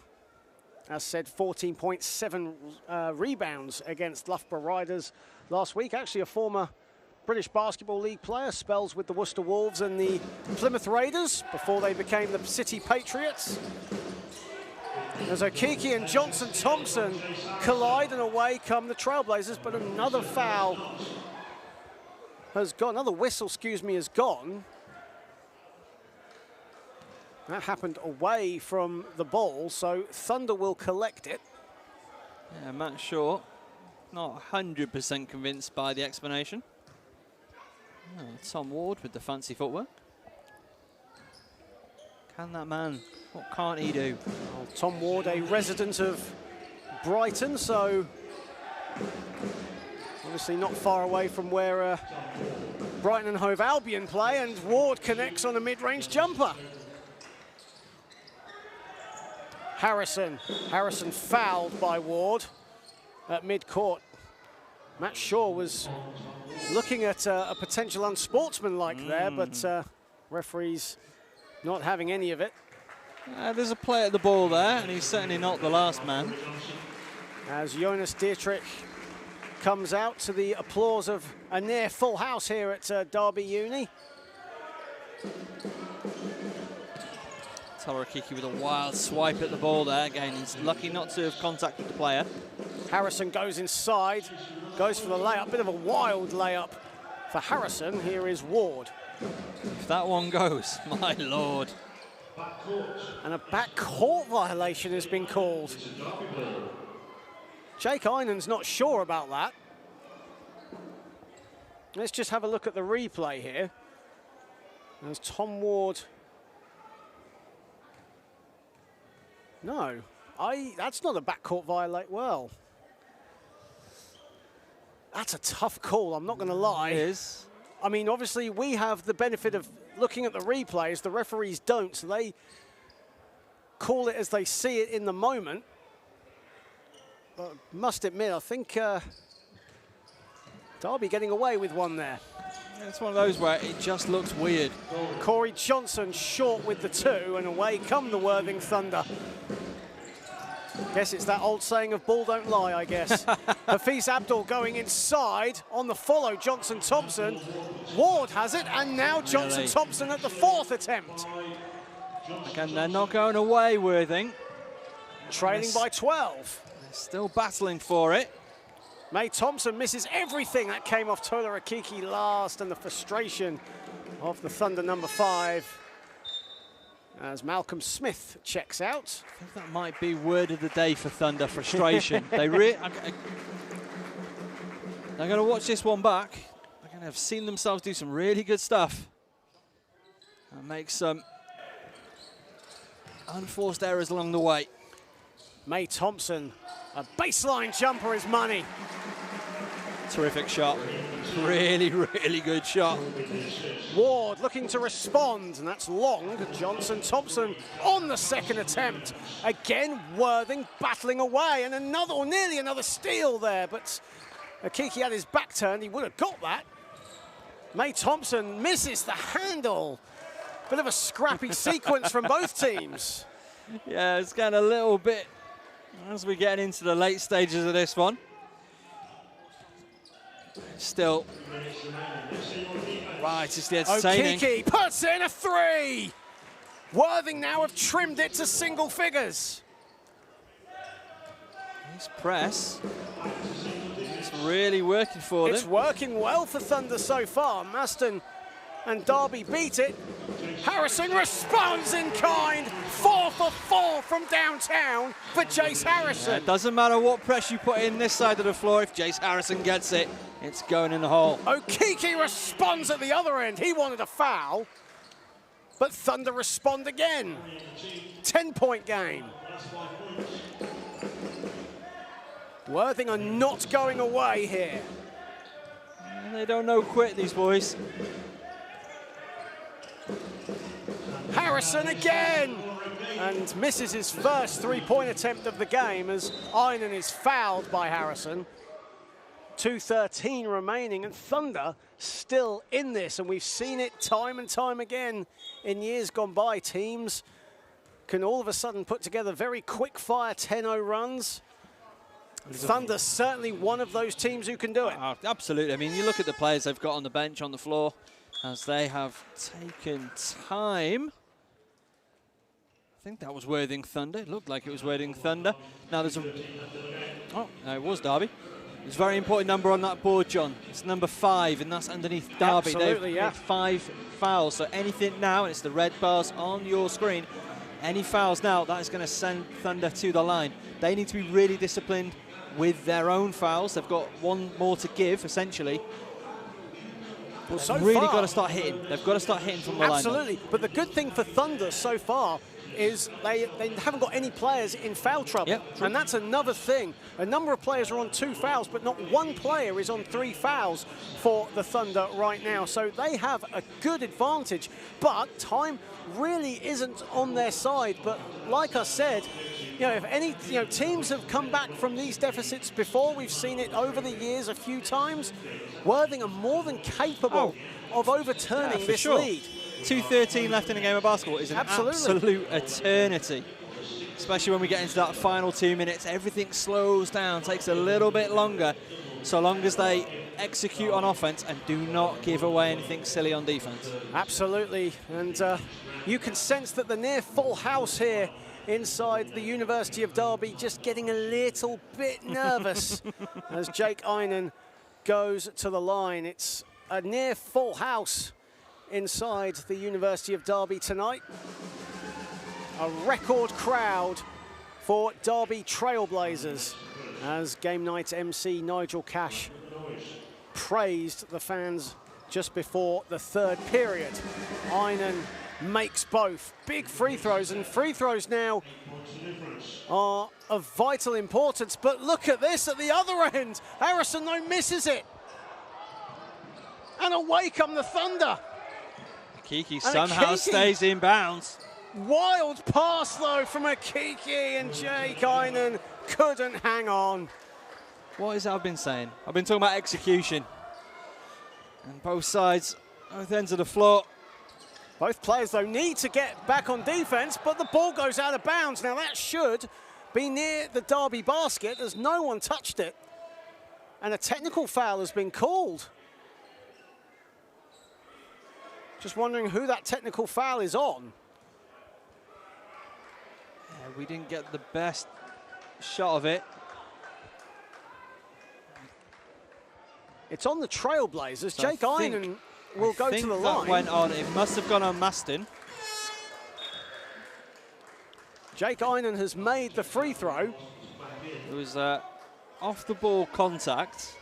As said, 14.7 rebounds against Loughborough Riders last week. Actually a former British Basketball League player, spells with the Worcester Wolves and the Plymouth Raiders before they became the City Patriots. As Okiki and Johnson-Thompson collide, and away come the Trailblazers, but another foul has gone, another whistle, excuse me, has gone. That happened away from the ball, so Thunder will collect it. Yeah, Matt Short, not 100% convinced by the explanation. Oh, Tom Ward with the fancy footwork. Can that man, what can't he do? Well, Tom Ward, a resident of Brighton, so obviously not far away from where Brighton and Hove Albion play, and Ward connects on a mid-range jumper. Harrison fouled by Ward at mid-court. Matt Shaw was looking at a potential unsportsmanlike there, but referees not having any of it. There's a play at the ball there, and he's certainly not the last man. As Jonas Dietrich comes out to the applause of a near full house here at Derby Uni. Torakiki with a wild swipe at the ball there. Again, he's lucky not to have contacted the player. Harrison goes inside, goes for the layup. Bit of a wild layup for Harrison. Here is Ward. If that one goes, my lord. And a backcourt violation has been called. Jake Einan's not sure about that. Let's just have a look at the replay here. There's Tom Ward. No, that's not a backcourt violate. Well, that's a tough call, I'm not going to lie. It is. I mean, obviously, we have the benefit of looking at the replays. The referees don't, so they call it as they see it in the moment. But I must admit, I think Derby getting away with one there. It's one of those where it just looks weird. Corey Johnson short with the 2, and away come the Worthing Thunder. Guess it's that old saying of ball don't lie, I guess. Hafiz Abdul going inside on the follow, Johnson-Thompson. Ward has it, and now Johnson-Thompson at the 4th attempt. Again, they're not going away, Worthing. Trailing by 12. They're still battling for it. May Thompson misses everything. That came off Tola Akiki last, and the frustration of the Thunder number 5 as Malcolm Smith checks out. I think that might be word of the day for Thunder, frustration. They're going to watch this one back. They're going to have seen themselves do some really good stuff and make some unforced errors along the way. May Thompson, a baseline jumper is money. Terrific shot. Really, really good shot. Ward looking to respond, and that's long. Johnson-Thompson on the 2nd attempt. Again, Worthing battling away, and another, or nearly another steal there, but Akiki had his back turned. He would have got that. May Thompson misses the handle. Bit of a scrappy sequence from both teams. Yeah, it's getting a little bit as we get into the late stages of this one. Still, right, it's the entertaining. Okiki puts in a 3. Worthing now have trimmed it to single figures. This press is really working for them. It's working well for Thunder so far. Maston and Derby beat it. Harrison responds in kind. 4 for 4 from downtown for Jace Harrison. Yeah, it doesn't matter what press you put in this side of the floor. If Jace Harrison gets it, it's going in the hole. Okiki responds at the other end. He wanted a foul, but Thunder respond again. 10-point game. Worthing are not going away here. They don't know quit, these boys. Harrison again, and misses his first 3-point attempt of the game as Einan is fouled by Harrison. 2:13 remaining, and Thunder still in this, and we've seen it time and time again in years gone by. Teams can all of a sudden put together very quick-fire 10-0 runs. Thunder certainly one of those teams who can do it. Absolutely. I mean, you look at the players they've got on the bench, on the floor, as they have taken time. I think that was Worthing Thunder. It looked like it was Worthing Thunder. Now there's a... Oh, no, it was Derby. There's a very important number on that board, John. It's number 5, and that's underneath Derby. Absolutely, They've made 5 fouls, so anything now, and it's the red bars on your screen, any fouls now, that is going to send Thunder to the line. They need to be really disciplined with their own fouls. They've got one more to give, essentially. Well, They've so really far, got to start hitting. They've got to start hitting from the line. Absolutely, but the good thing for Thunder so far is they haven't got any players in foul trouble. Yep. And that's another thing. A number of players are on 2 fouls, but not one player is on 3 fouls for the Thunder right now. So they have a good advantage, but time really isn't on their side. But like I said, if any teams have come back from these deficits before, we've seen it over the years a few times. Worthing are more than capable of overturning this lead. 2:13 left in the game of basketball is an absolute eternity. Especially when we get into that final 2 minutes, everything slows down, takes a little bit longer, so long as they execute on offense and do not give away anything silly on defense. Absolutely, and you can sense that the near full house here inside the University of Derby just getting a little bit nervous as Jake Einan goes to the line. It's a near full house inside the University of Derby tonight. A record crowd for Derby Trailblazers as game night MC Nigel Cash praised the fans just before the 3rd period. Einan makes both big free throws, and free throws now are of vital importance. But look at this at the other end. Harrison though misses it. And away come the Thunder. Kiki somehow stays in bounds. Wild pass, though, from Akiki, and Jake Einan couldn't hang on. What is that I've been saying? I've been talking about execution. And both sides, both ends of the floor. Both players, though, need to get back on defense, but the ball goes out of bounds. Now, that should be near the Derby basket, as no one touched it. And a technical foul has been called. Just wondering who that technical foul is on. Yeah, we didn't get the best shot of it. It's on the Trailblazers. So Jake Einan will go to the line. That went on. It must have gone on Maston. Jake Einan has made the free throw. It was off the ball contact.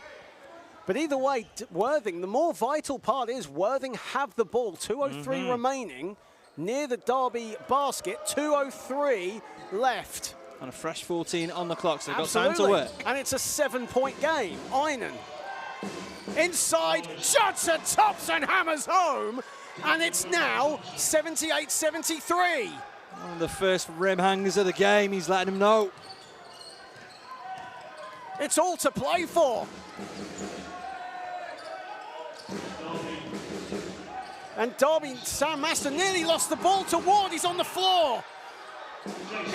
But either way, Worthing, the more vital part is Worthing have the ball. 2:03 remaining near the Derby basket. 2:03 left. And a fresh 14 on the clock, so they've got Absolutely. time to work. And it's a 7-point game. Einan inside, Johnson, Thompson hammers home, and it's now 78-73. One of the first rim hangers of the game, he's letting him know. It's all to play for. And Derby, Sam Maston nearly lost the ball to Ward. He's on the floor.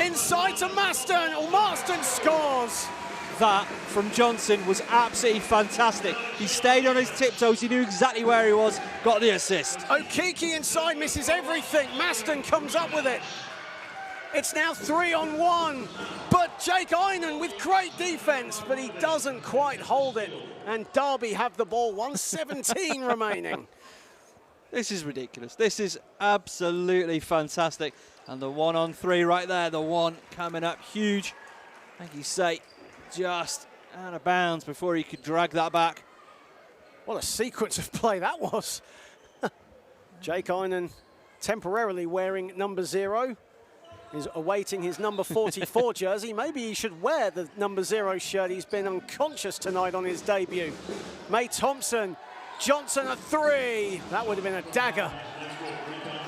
Inside to Maston. Oh, Maston scores. That from Johnson was absolutely fantastic. He stayed on his tiptoes. He knew exactly where he was. Got the assist. Okiki inside misses everything. Maston comes up with it. It's now 3-on-1. But Jake Einan with great defense, but he doesn't quite hold it. And Derby have the ball. 1:17 remaining. This is ridiculous. This is absolutely fantastic. And the 1-on-3 right there, the one coming up huge. Like you say, just out of bounds before he could drag that back. What a sequence of play that was. Jake Einan temporarily wearing number 0. Is awaiting his number 44 jersey. Maybe he should wear the number 0 shirt. He's been unconscious tonight on his debut. May Thompson, Johnson a 3. That would have been a dagger.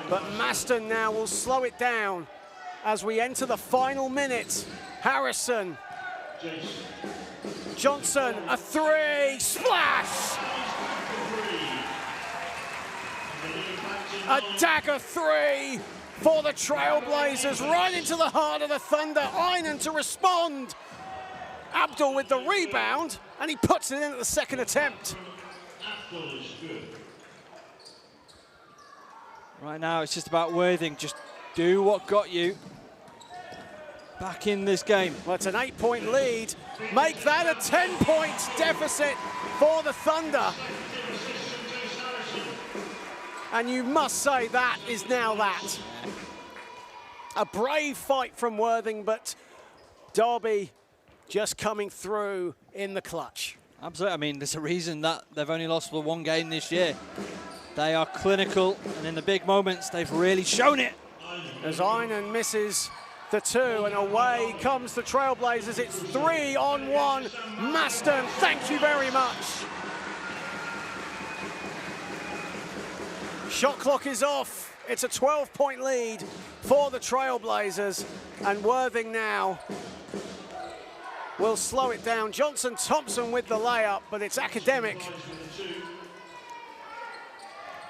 But Maston now will slow it down as we enter the final minute. Harrison, Johnson a 3. Splash! A dagger 3. For the Trailblazers, right into the heart of the Thunder. Einan to respond. Abdul with the rebound, and he puts it in at the second attempt. Right now, it's just about Worthing. Just do what got you back in this game. Well, it's an 8-point lead. Make that a 10-point deficit for the Thunder. And you must say that is now that. A brave fight from Worthing, but Derby just coming through in the clutch. Absolutely. I mean, there's a reason that they've only lost for 1 game this year. They are clinical, and in the big moments, they've really shown it. As Einan misses the 2, and away comes the Trailblazers. It's 3-on-1. Maston, thank you very much. Shot clock is off. It's a 12-point lead for the Trailblazers, and Worthing now will slow it down. Johnson Thompson with the layup, but it's academic.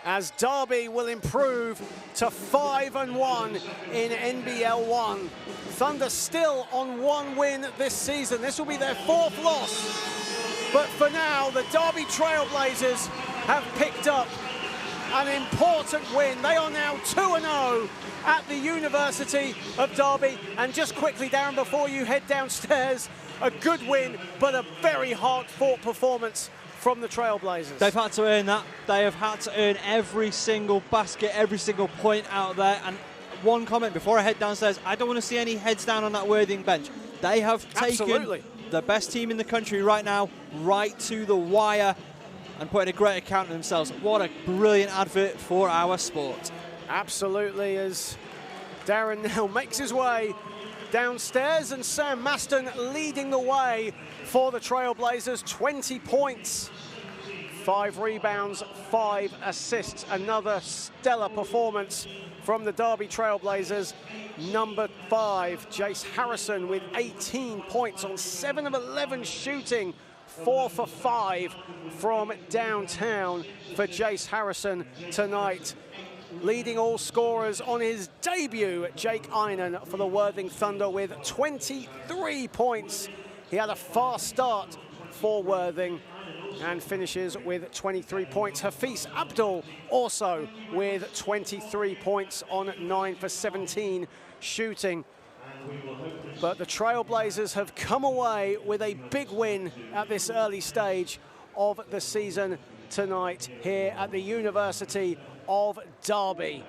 As Derby will improve to 5-1 in NBL1. Thunder still on 1 win this season. This will be their 4th loss. But for now, the Derby Trailblazers have picked up an important win. They are now 2-0 at the University of Derby. And just quickly, Darren, before you head downstairs, a good win, but a very hard-fought performance from the Trailblazers. They've had to earn that. They have had to earn every single basket, every single point out there. And one comment before I head downstairs, I don't want to see any heads down on that Worthing bench. They have taken the best team in the country right now, right to the wire, and putting a great account of themselves. What a brilliant advert for our sport. Absolutely, as Darren now makes his way downstairs, and Sam Maston leading the way for the Trailblazers. 20 points, 5 rebounds, 5 assists. Another stellar performance from the Derby Trailblazers. Number 5, Jace Harrison with 18 points on 7 of 11 shooting. 4 for 5 from downtown for Jace Harrison tonight. Leading all scorers on his debut, Jake Einan for the Worthing Thunder with 23 points. He had a fast start for Worthing and finishes with 23 points. Hafiz Abdul also with 23 points on 9 for 17 shooting. But the Trailblazers have come away with a big win at this early stage of the season tonight here at the University of Derby,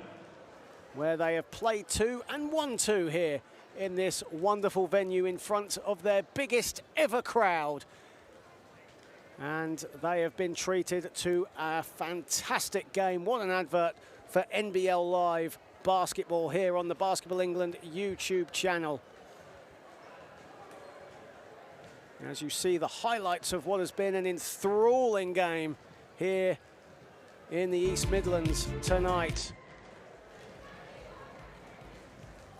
where they have played 2 and won 2 here in this wonderful venue in front of their biggest ever crowd. And they have been treated to a fantastic game. What an advert for NBL Live basketball here on the Basketball England YouTube channel. As you see the highlights of what has been an enthralling game here in the East Midlands tonight.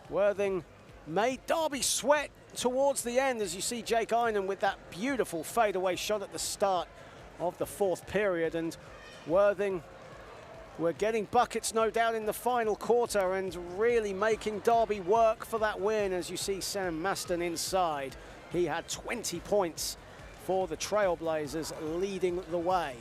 Worthing made Derby sweat towards the end, as you see Jake Einan with that beautiful fadeaway shot at the start of the 4th period. And Worthing were getting buckets, no doubt, in the final quarter and really making Derby work for that win. As you see Sam Maston inside, he had 20 points for the Trailblazers, leading the way.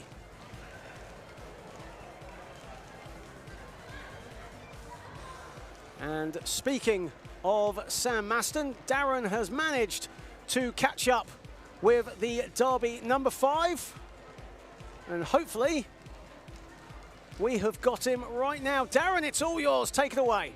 And speaking of Sam Maston, Darren has managed to catch up with the Derby number 5. And hopefully we have got him right now. Darren, it's all yours. Take it away.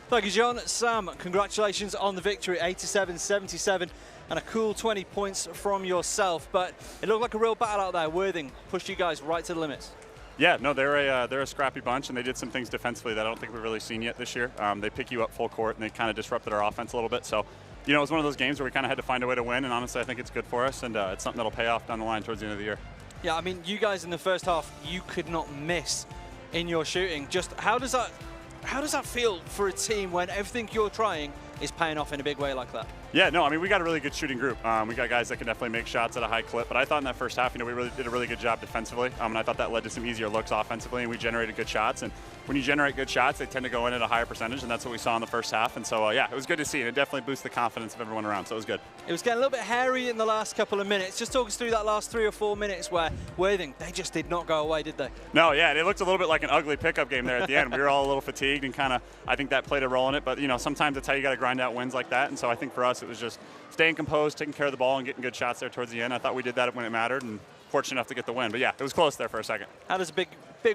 Thank you, John. Sam, congratulations on the victory, 87-77, and a cool 20 points from yourself. But it looked like a real battle out there. Worthing pushed you guys right to the limits. Yeah, no, they're a scrappy bunch, and they did some things defensively that I don't think we've really seen yet this year. They pick you up full court, and they kind of disrupted our offense a little bit. So, you know, it was one of those games where we kind of had to find a way to win, and honestly, I think it's good for us, and it's something that'll pay off down the line towards the end of the year. Yeah, I mean, you guys in the first half, you could not miss in your shooting. Just how does that feel for a team when everything you're trying is paying off in a big way like that? Yeah, no, I mean, we got a really good shooting group. We got guys that can definitely make shots at a high clip, but I thought in that first half, you know, we really did a really good job defensively, and I thought that led to some easier looks offensively, and we generated good shots. And when you generate good shots, they tend to go in at a higher percentage, and that's what we saw in the first half. And so, yeah, it was good to see, and it definitely boosted the confidence of everyone around, so it was good. It was getting a little bit hairy in the last couple of minutes. Just talk us through that last 3 or 4 minutes where Worthing, they just did not go away, did they? No, yeah, it looked a little bit like an ugly pickup game there at the end. We were all a little fatigued, and kind of, I think that played a role in it. But, you know, sometimes that's how you got to grind out wins like that. And so I think for us, it was just staying composed, taking care of the ball, and getting good shots there towards the end. I thought we did that when it mattered, and fortunate enough to get the win. But yeah, it was close there for a second. How does a big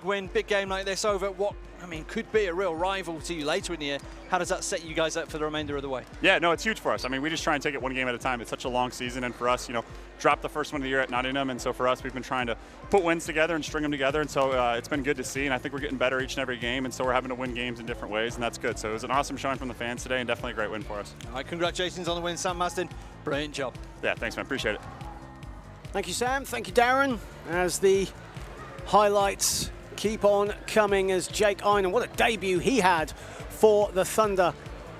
win, big game like this over what, I mean, could be a real rival to you later in the year, how does that set you guys up for the remainder of the way? Yeah, no, it's huge for us. I mean, we just try and take it one game at a time. It's such a long season, and for us, you know, dropped the first one of the year at Nottingham, and so for us, we've been trying to put wins together and string them together, and so it's been good to see, and I think we're getting better each and every game, and so we're having to win games in different ways, and that's good. So it was an awesome showing from the fans today, and definitely a great win for us. All right, congratulations on the win, Sam Maston. Brilliant job. Yeah, thanks, man. Appreciate it. Thank you, Sam. Thank you, Darren. As the highlights keep on coming as Jake Einan, what a debut he had for the Thunder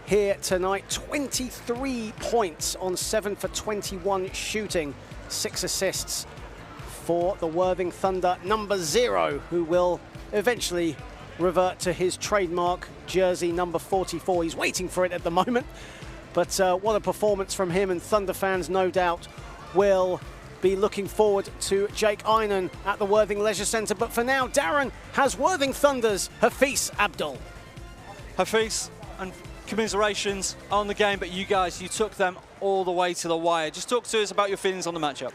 here tonight. 23 points on 7 for 21 shooting, 6 assists for the Worthing Thunder number 0, who will eventually revert to his trademark jersey number 44. He's waiting for it at the moment, but what a performance from him, and Thunder fans no doubt will be looking forward to Jake Einan at the Worthing Leisure Centre. But for now, Darren has Worthing Thunder's Hafiz Abdul. Hafiz, and commiserations on the game, but you guys, you took them all the way to the wire. Just talk to us about your feelings on the matchup.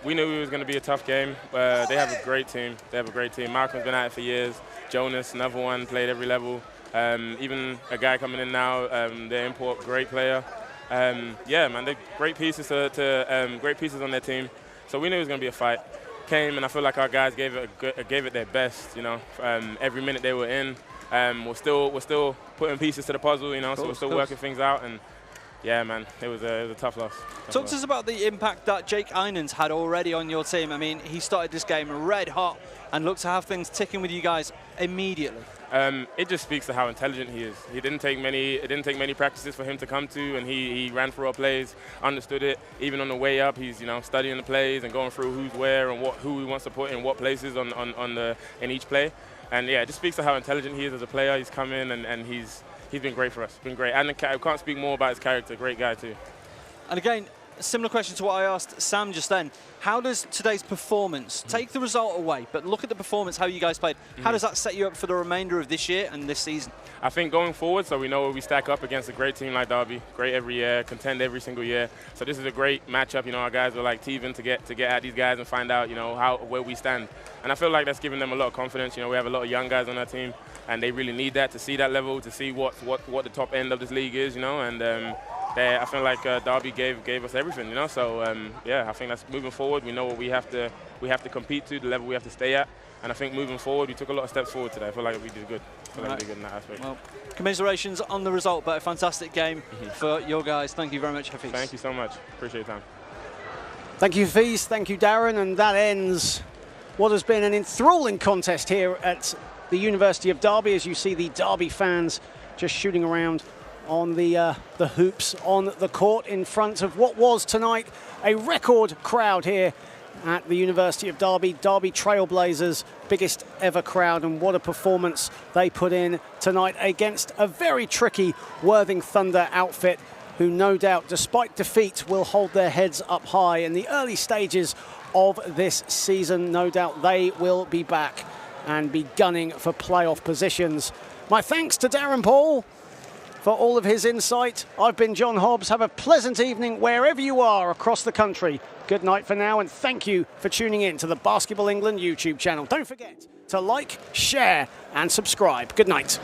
We knew it was going to be a tough game. They have a great team. Malcolm's been at it for years. Jonas, another one, played every level. Even a guy coming in now, their import, great player. Yeah, man, they're great pieces great pieces on their team. So we knew it was going to be a fight. Came, and I feel like our guys gave it their best. You know, every minute they were in, we're still putting pieces to the puzzle. You know, so we're still working things out. And yeah, man, it was a tough loss. Talk to us about the impact that Jake Einen's had already on your team. I mean, he started this game red hot and looked to have things ticking with you guys immediately. It just speaks to how intelligent he is. It didn't take many practices for him to come to, and he ran through our plays, understood it. Even on the way up, he's studying the plays and going through who's where and who he wants to put in what places in each play. And yeah, it just speaks to how intelligent he is as a player. He's come in and he's been great for us. Been great, and I can't speak more about his character. Great guy too. And again, a similar question to what I asked Sam just then. How does today's performance, take the result away, but look at the performance, how you guys played. How does that set you up for the remainder of this year and this season? I think going forward, so we know where we stack up against a great team like Derby, great every year, contend every single year. So this is a great matchup. Our guys are like teething to get at these guys and find out, where we stand. And I feel like that's giving them a lot of confidence. We have a lot of young guys on our team, and they really need that to see that level, to see what the top end of this league is, and I feel like Derby gave us everything, So yeah, I think that's moving forward. We know what we have to compete to, the level we have to stay at, and I think moving forward, we took a lot of steps forward today. I feel like we did good. We did good in that aspect. Well, commiserations on the result, but a fantastic game for your guys. Thank you very much, Hafiz. Thank you so much. Appreciate your time. Thank you, Hafiz. Thank you, Darren. And that ends what has been an enthralling contest here at the University of Derby, as you see the Derby fans just shooting around on the hoops on the court in front of what was tonight a record crowd here at the University of Derby. Derby Trailblazers, biggest ever crowd, and what a performance they put in tonight against a very tricky Worthing Thunder outfit, who no doubt, despite defeat, will hold their heads up high in the early stages of this season. No doubt they will be back and be gunning for playoff positions. My thanks to Darren Paul for all of his insight. I've been John Hobbs. Have a pleasant evening wherever you are across the country. Good night for now, and thank you for tuning in to the Basketball England YouTube channel. Don't forget to like, share, and subscribe. Good night.